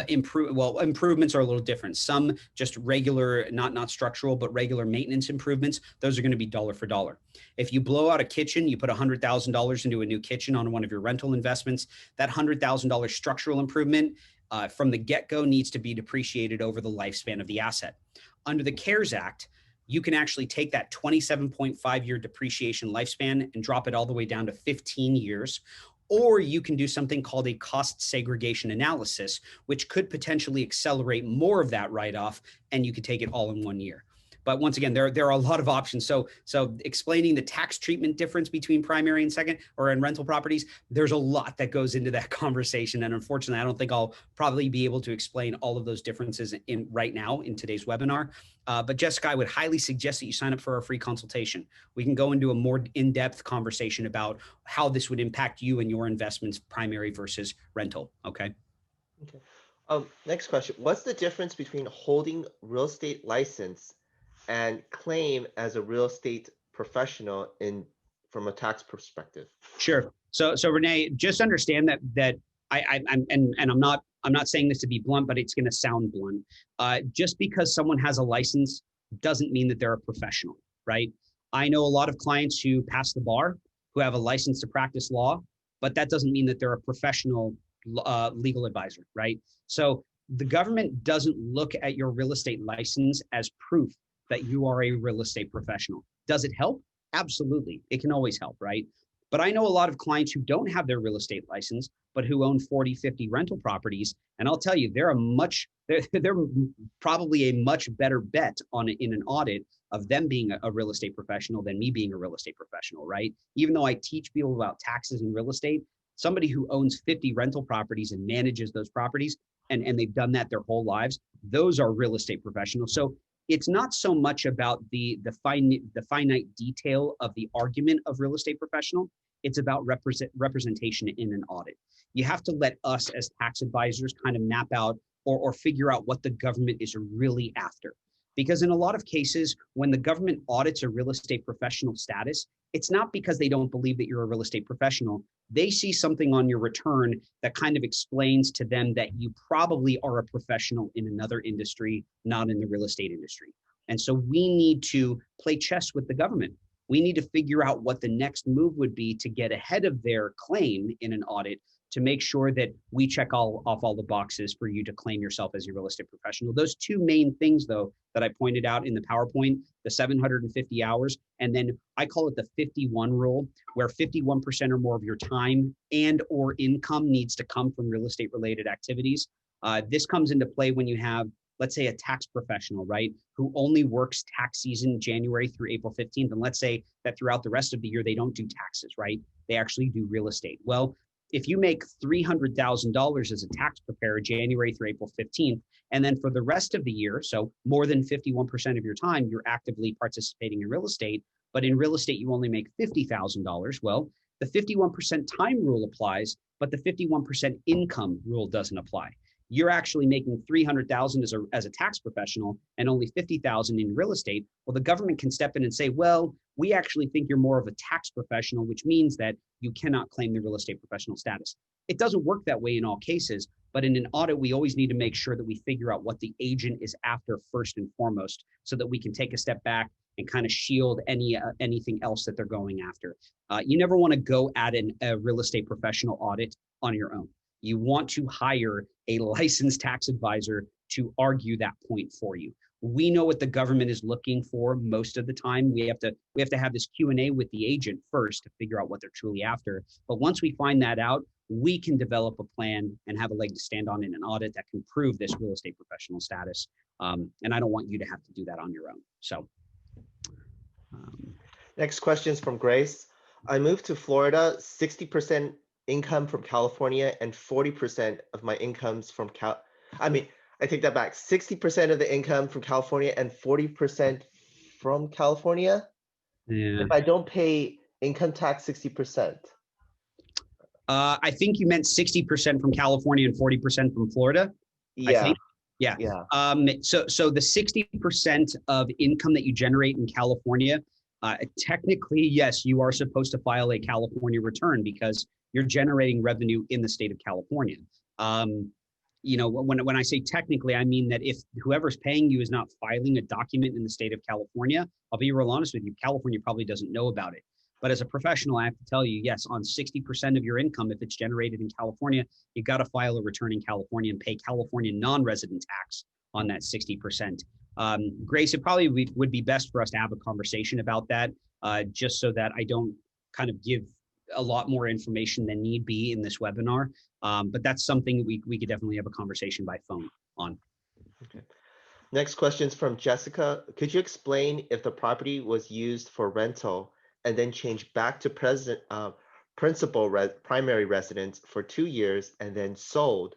improvements are a little different. Some just regular, not structural, but regular maintenance improvements. Those are going to be dollar for dollar. If you blow out a kitchen, you put $100,000 into a new kitchen on one of your rental investments, that $100,000 structural improvement from the get-go needs to be depreciated over the lifespan of the asset. Under the CARES Act, you can actually take that 27.5-year depreciation lifespan and drop it all the way down to 15 years. Or you can do something called a cost segregation analysis, which could potentially accelerate more of that write-off, and you could take it all in 1 year. But once again, there are a lot of options. So explaining the tax treatment difference between primary and second or in rental properties, there's a lot that goes into that conversation. And unfortunately, I don't think I'll probably be able to explain all of those differences right now in today's webinar. But Jessica, I would highly suggest that you sign up for our free consultation. We can go into a more in-depth conversation about how this would impact you and your investments, primary versus rental. Okay. Okay. Next question. What's the difference between holding real estate license and claim as a real estate professional from a tax perspective? Sure. So Renee, just understand that I'm not saying this to be blunt, but it's going to sound blunt. Just because someone has a license doesn't mean that they're a professional, right? I know a lot of clients who pass the bar who have a license to practice law, but that doesn't mean that they're a professional legal advisor, right? So the government doesn't look at your real estate license as proof that you are a real estate professional. Does it help? Absolutely. It can always help, right? But I know a lot of clients who don't have their real estate license, but who own 40, 50 rental properties. And I'll tell you, they're probably a much better bet in an audit of them being a real estate professional than me being a real estate professional, right? Even though I teach people about taxes and real estate, somebody who owns 50 rental properties and manages those properties, and they've done that their whole lives, those are real estate professionals. So it's not so much about the finite detail of the argument of real estate professional. It's about representation in an audit. You have to let us as tax advisors kind of map out or figure out what the government is really after. Because in a lot of cases, when the government audits a real estate professional status, it's not because they don't believe that you're a real estate professional. They see something on your return that kind of explains to them that you probably are a professional in another industry, not in the real estate industry. And so we need to play chess with the government. We need to figure out what the next move would be to get ahead of their claim in an audit to make sure that we check off all the boxes for you to claim yourself as a real estate professional. Those two main things, though, that I pointed out in the PowerPoint, the 750 hours, and then I call it the 51 rule, where 51% or more of your time and or income needs to come from real estate related activities. This comes into play when you have, let's say, a tax professional, right, who only works tax season January through April 15th. And let's say that throughout the rest of the year, they don't do taxes, right? They actually do real estate. Well, if you make $300,000 as a tax preparer January through April 15th, and then for the rest of the year, so more than 51% of your time, you're actively participating in real estate, but in real estate, you only make $50,000. Well, the 51% time rule applies, but the 51% income rule doesn't apply. You're actually making $300,000 as a tax professional and only $50,000 in real estate. Well, the government can step in and say, well, we actually think you're more of a tax professional, which means that you cannot claim the real estate professional status. It doesn't work that way in all cases, but in an audit, we always need to make sure that we figure out what the agent is after first and foremost, so that we can take a step back and kind of shield anything else that they're going after. You never want to go at a real estate professional audit on your own. You want to hire a licensed tax advisor to argue that point for you. We know what the government is looking for most of the time. We have to have this Q&A with the agent first to figure out what they're truly after. But once we find that out, we can develop a plan and have a leg to stand on in an audit that can prove this real estate professional status. And I don't want you to have to do that on your own. So, next question is from Grace. I moved to Florida. 60% income from California and 40% of my incomes from I take that back. 60% of the income from California and 40% from California. Yeah. If I don't pay income tax 60%. I think you meant 60% from California and 40% from Florida. I Yeah. think. Yeah. So the 60% of income that you generate in California, technically, yes, you are supposed to file a California return because you're generating revenue in the state of California. When I say technically, I mean that if whoever's paying you is not filing a document in the state of California, I'll be real honest with you, California probably doesn't know about it. But as a professional, I have to tell you, yes, on 60% of your income, if it's generated in California, you got to file a return in California and pay California non-resident tax on that 60%. Grace, it probably would be best for us to have a conversation about that, just so that I don't kind of give a lot more information than need be in this webinar. But that's something we could definitely have a conversation by phone on. Okay. Next question is from Jessica. Could you explain if the property was used for rental and then changed back to primary residence for 2 years and then sold?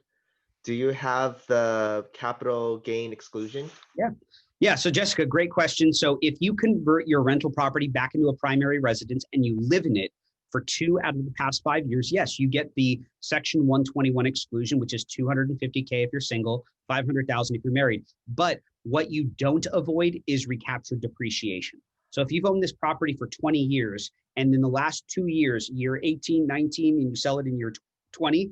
Do you have the capital gain exclusion? Yeah. So Jessica, great question. So if you convert your rental property back into a primary residence and you live in it for 2 out of the past 5 years, yes, you get the Section 121 exclusion, which is $250K if you're single, $500,000 if you're married. But what you don't avoid is recaptured depreciation. So if you've owned this property for 20 years and in the last 2 years, year 18, 19, and you sell it in year 20,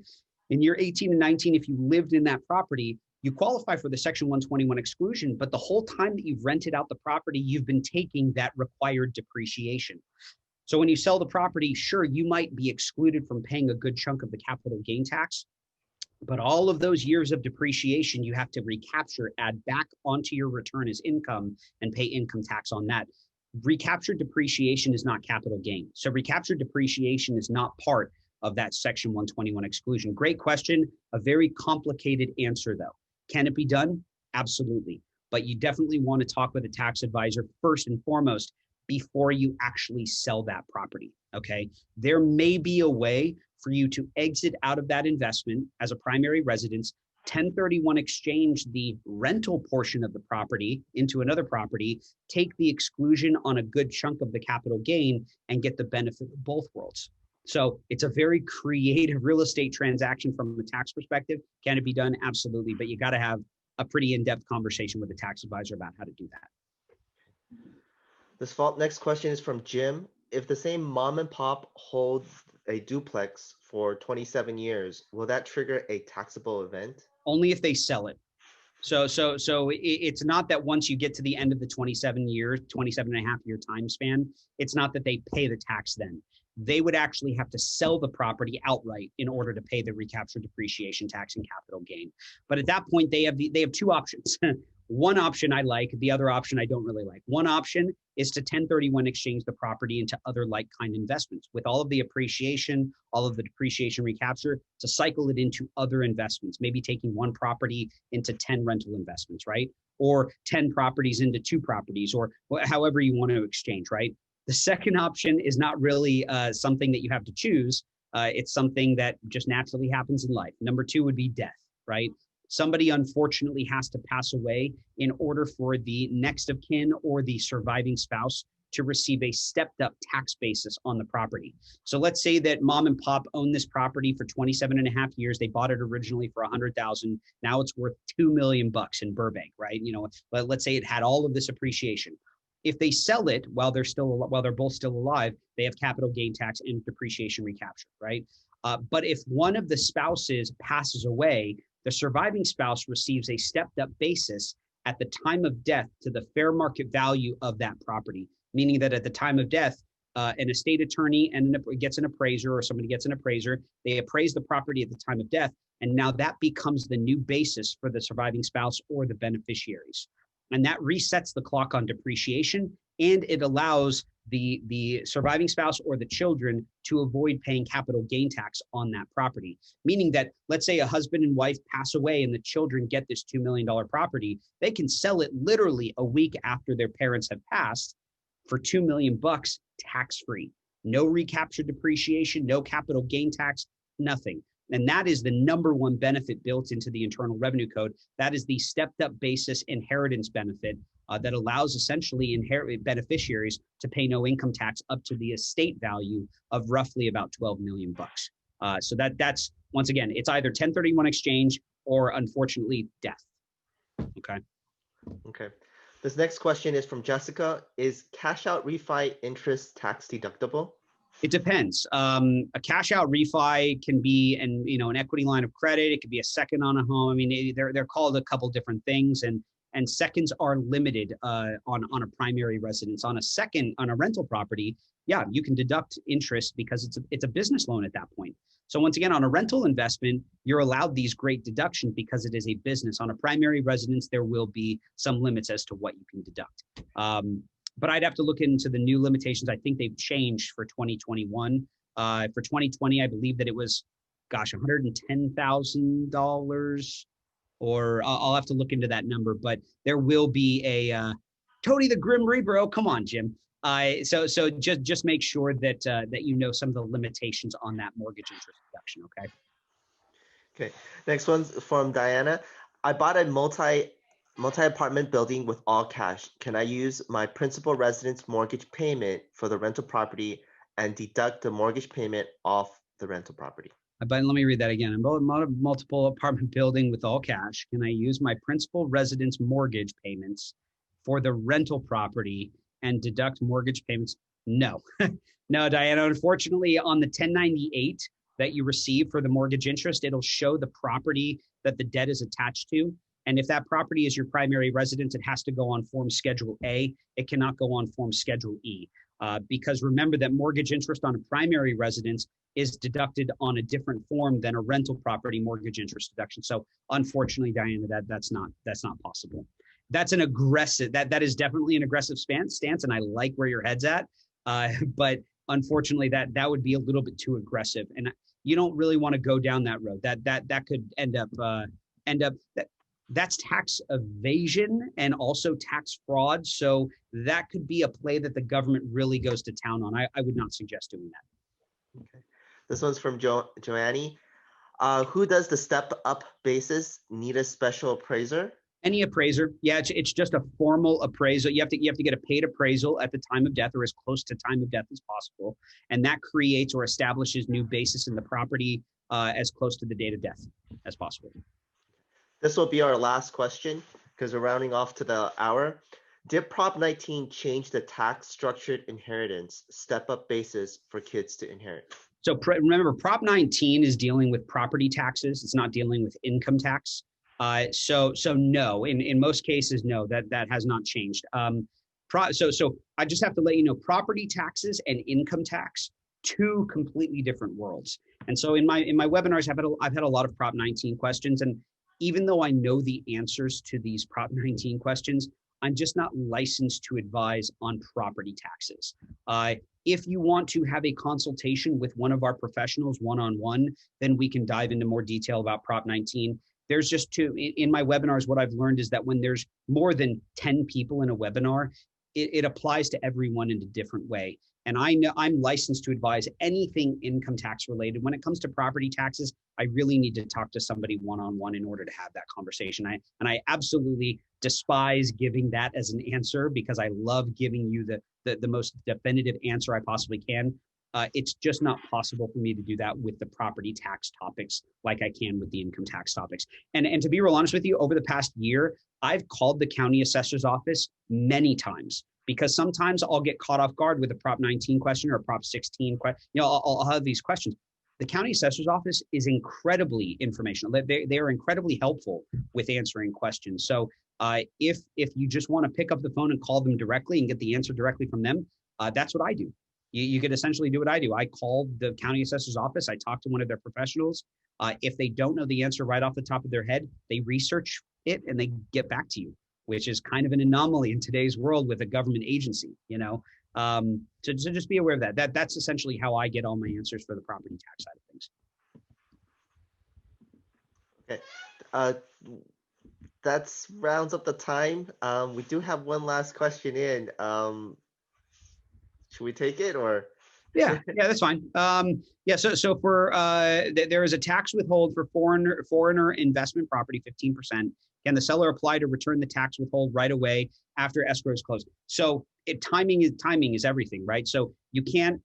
in year 18 and 19, if you lived in that property, you qualify for the Section 121 exclusion, but the whole time that you've rented out the property, you've been taking that required depreciation. So when you sell the property, sure, you might be excluded from paying a good chunk of the capital gain tax, but all of those years of depreciation, you have to recapture, add back onto your return as income and pay income tax on that. Recaptured depreciation is not capital gain. So recaptured depreciation is not part of that Section 121 exclusion. Great question. A very complicated answer though. Can it be done? Absolutely. But you definitely want to talk with a tax advisor first and foremost before you actually sell that property, okay? There may be a way for you to exit out of that investment as a primary residence, 1031 exchange the rental portion of the property into another property, take the exclusion on a good chunk of the capital gain, and get the benefit of both worlds. So it's a very creative real estate transaction from a tax perspective. Can it be done? Absolutely. But you got to have a pretty in-depth conversation with a tax advisor about how to do that. This next question is from Jim. If the same mom and pop holds a duplex for 27 years, will that trigger a taxable event? Only if they sell it. So it's not that once you get to the end of the 27 and a half year time span, it's not that they pay the tax then. They would actually have to sell the property outright in order to pay the recaptured depreciation tax and capital gain. But at that point, they have 2 options. One option I like, the other option I don't really like. One option is to 1031 exchange the property into other like-kind investments with all of the appreciation, all of the depreciation recapture, to cycle it into other investments, maybe taking one property into 10 rental investments, right? Or 10 properties into 2 properties, or however you want to exchange, right? The second option is not really something that you have to choose. It's something that just naturally happens in life. Number 2 would be death, right? Somebody unfortunately has to pass away in order for the next of kin or the surviving spouse to receive a stepped up tax basis on the property. So let's say that mom and pop own this property for 27 and a half years. They bought it originally for $100,000. Now it's worth $2 million in Burbank, right? But let's say it had all of this appreciation. If they sell it while they're both still alive, they have capital gain tax and depreciation recapture, right? But if one of the spouses passes away, the surviving spouse receives a stepped up basis at the time of death to the fair market value of that property, meaning that at the time of death, an estate attorney gets an appraiser, or somebody gets an appraiser, they appraise the property at the time of death, and now that becomes the new basis for the surviving spouse or the beneficiaries. And that resets the clock on depreciation, and it allows the surviving spouse or the children to avoid paying capital gain tax on that property. Meaning that, let's say a husband and wife pass away and the children get this $2 million property, they can sell it literally a week after their parents have passed for $2 million tax-free. No recaptured depreciation, no capital gain tax, nothing. And that is the number one benefit built into the Internal Revenue Code. That is the stepped up basis inheritance benefit that allows essentially beneficiaries to pay no income tax up to the estate value of roughly about 12 million bucks. So that's, once again, it's either 1031 exchange or unfortunately death. Okay. Okay. This next question is from Jessica. Is cash out refi interest tax deductible? It depends. A cash out refi can be an equity line of credit. It could be a second on a home. I mean, they're called a couple different things, and seconds are limited on a primary residence. On a rental property, yeah, you can deduct interest because it's a business loan at that point. So once again, on a rental investment, you're allowed these great deductions because it is a business. On a primary residence, there will be some limits as to what you can deduct. But I'd have to look into the new limitations. I think they've changed for 2021. For 2020, I believe that it was, $110,000, or I'll have to look into that number. But there will be a Tony the Grim Reaper. Oh, come on, Jim. So just make sure that that you know some of the limitations on that mortgage interest deduction. Okay. Okay. Next one's from Diana. I bought a multi-apartment building with all cash. Can I use my principal residence mortgage payment for the rental property and deduct the mortgage payment off the rental property? But let me read that again. I bought a multiple apartment building with all cash. Can I use my principal residence mortgage payments for the rental property and deduct mortgage payments? No. No, Diana, unfortunately, on the 1098 that you receive for the mortgage interest, it'll show the property that the debt is attached to. And if that property is your primary residence, it has to go on Form Schedule A. It cannot go on Form Schedule E. Because remember that mortgage interest on a primary residence is deducted on a different form than a rental property mortgage interest deduction. So unfortunately, Diana, that's not possible. That's an aggressive, that is definitely an aggressive stance, and I like where your head's at. But unfortunately, that would be a little bit too aggressive, and you don't really want to go down that road. That could end up that's tax evasion and also tax fraud. So that could be a play that the government really goes to town on. I would not suggest doing that. Okay. This one's from Joanne. Who does the step up basis? Need a special appraiser? Any appraiser. Yeah, it's just a formal appraisal. You have to get a paid appraisal at the time of death or as close to time of death as possible. And that creates or establishes new basis in the property as close to the date of death as possible. This will be our last question because we're rounding off to the hour. Did Prop 19 change the tax structured inheritance step-up basis for kids to inherit? So remember, Prop 19 is dealing with property taxes. It's not dealing with income tax. So no, in most cases, no, that has not changed. So I just have to let you know, property taxes and income tax, two completely different worlds. And so in my webinars, I've had a lot of Prop 19 questions, and even though I know the answers to these Prop 19 questions, I'm just not licensed to advise on property taxes. If you want to have a consultation with one of our professionals one-on-one, then we can dive into more detail about Prop 19. There's just two, in my webinars, what I've learned is that when there's more than 10 people in a webinar, it applies to everyone in a different way. And I know I'm licensed to advise anything income tax related. When it comes to property taxes, I really need to talk to somebody one-on-one in order to have that conversation. I absolutely despise giving that as an answer because I love giving you the most definitive answer I possibly can. It's just not possible for me to do that with the property tax topics like I can with the income tax topics. And to be real honest with you, over the past year, I've called the county assessor's office many times because sometimes I'll get caught off guard with a Prop 19 question or a Prop 16 question. I'll have these questions. The county assessor's office is incredibly informational. They are incredibly helpful with answering questions. So if you just want to pick up the phone and call them directly and get the answer directly from them, that's what I do. You could essentially do what I do. I call the county assessor's office. I talk to one of their professionals. If they don't know the answer right off the top of their head, they research it and they get back to you, which is kind of an anomaly in today's world with a government agency, So just be aware of that. That's essentially how I get all my answers for the property tax side of things. Okay. That rounds up the time. We do have one last question in. Should we take it or? Yeah, that's fine. Yeah, so for there is a tax withhold for foreigner investment property, 15%. Can the seller apply to return the tax withhold right away after escrow is closed? So timing is everything, right? So you can't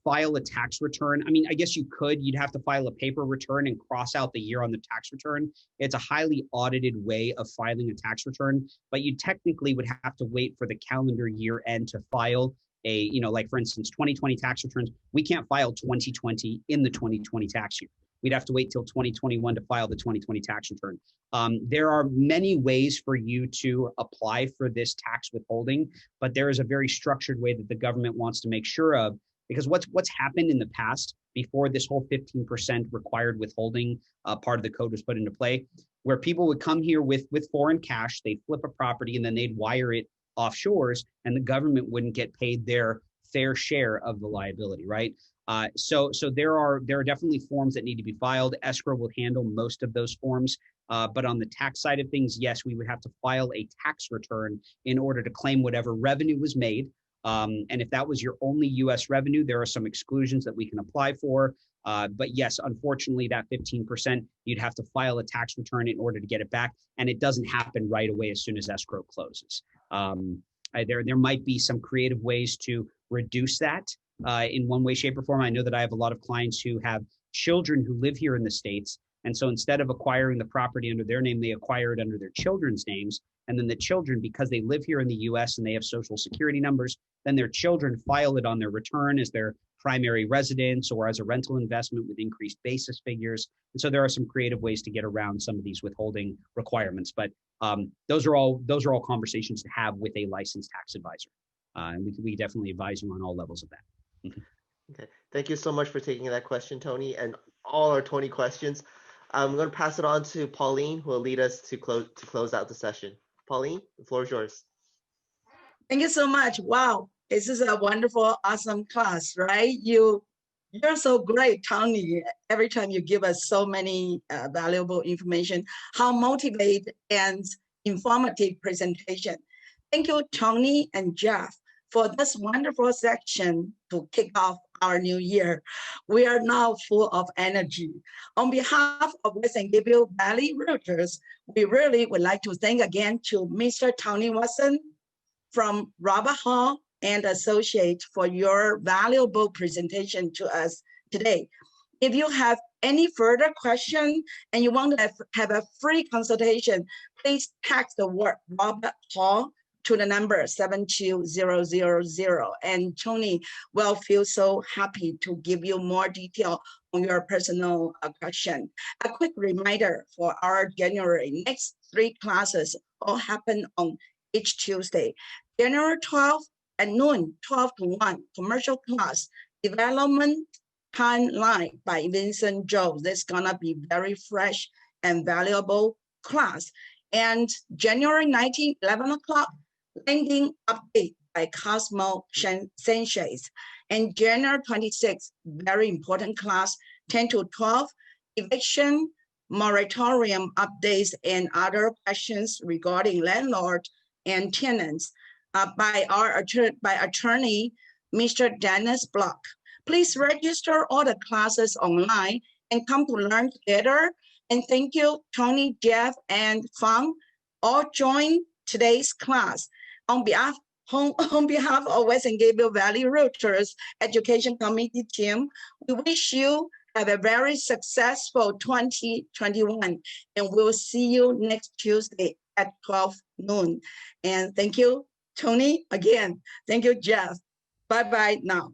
file a tax return. I mean, I guess you could. You'd have to file a paper return and cross out the year on the tax return. It's a highly audited way of filing a tax return, but you technically would have to wait for the calendar year end to file a, like for instance, 2020 tax returns. We can't file 2020 in the 2020 tax year. We'd have to wait till 2021 to file the 2020 tax return. There are many ways for you to apply for this tax withholding, but there is a very structured way that the government wants to make sure of, because what's happened in the past before this whole 15% required withholding part of the code was put into play, where people would come here with foreign cash, they'd flip a property and then they'd wire it offshores, and the government wouldn't get paid their fair share of the liability, right? So there are definitely forms that need to be filed. Escrow will handle most of those forms. But on the tax side of things, yes, we would have to file a tax return in order to claim whatever revenue was made. And if that was your only U.S. revenue, there are some exclusions that we can apply for. But yes, unfortunately, that 15%, you'd have to file a tax return in order to get it back. And it doesn't happen right away as soon as escrow closes. There might be some creative ways to reduce that in one way, shape, or form. I know that I have a lot of clients who have children who live here in the States. And so instead of acquiring the property under their name, they acquire it under their children's names. And then the children, because they live here in the US and they have social security numbers, then their children file it on their return as their primary residence or as a rental investment with increased basis figures. And so there are some creative ways to get around some of these withholding requirements. But those are all conversations to have with a licensed tax advisor. And we definitely advise you on all levels of that. Okay, thank you so much for taking that question, Tony, and all our 20 questions. I'm going to pass it on to Pauline, who will lead us to close out the session. Pauline, the floor is yours. Thank you so much. Wow, this is a wonderful, awesome class, right? You're so great, Tony. Every time you give us so many valuable information, how motivated and informative presentation. Thank you, Tony and Jeff, for this wonderful section to kick off our new year. We are now full of energy. On behalf of West and Gable Valley Realtors, we really would like to thank again to Mr. Tony Watson from Robert Hall and Associates for your valuable presentation to us today. If you have any further question and you want to have a free consultation, please text the word Robert Hall to the number 72000, and Tony will feel so happy to give you more detail on your personal question. A quick reminder for our January next 3 classes all happen on each Tuesday. January 12th at noon, 12 to 1, commercial class, development timeline by Vincent Joe. This is gonna be very fresh and valuable class. And January 19th, 11 o'clock, lending update by Cosmo Sanchez. And January 26th, very important class, 10 to 12, eviction, moratorium updates, and other questions regarding landlord and tenants by attorney, Mr. Dennis Block. Please register all the classes online and come to learn together. And thank you, Tony, Jeff, and Fang, all join today's class. On behalf of West and Gable Valley Realtors Education Committee team, we wish you have a very successful 2021, and we'll see you next Tuesday at 12 noon. And thank you, Tony, again. Thank you, Jeff. Bye-bye now.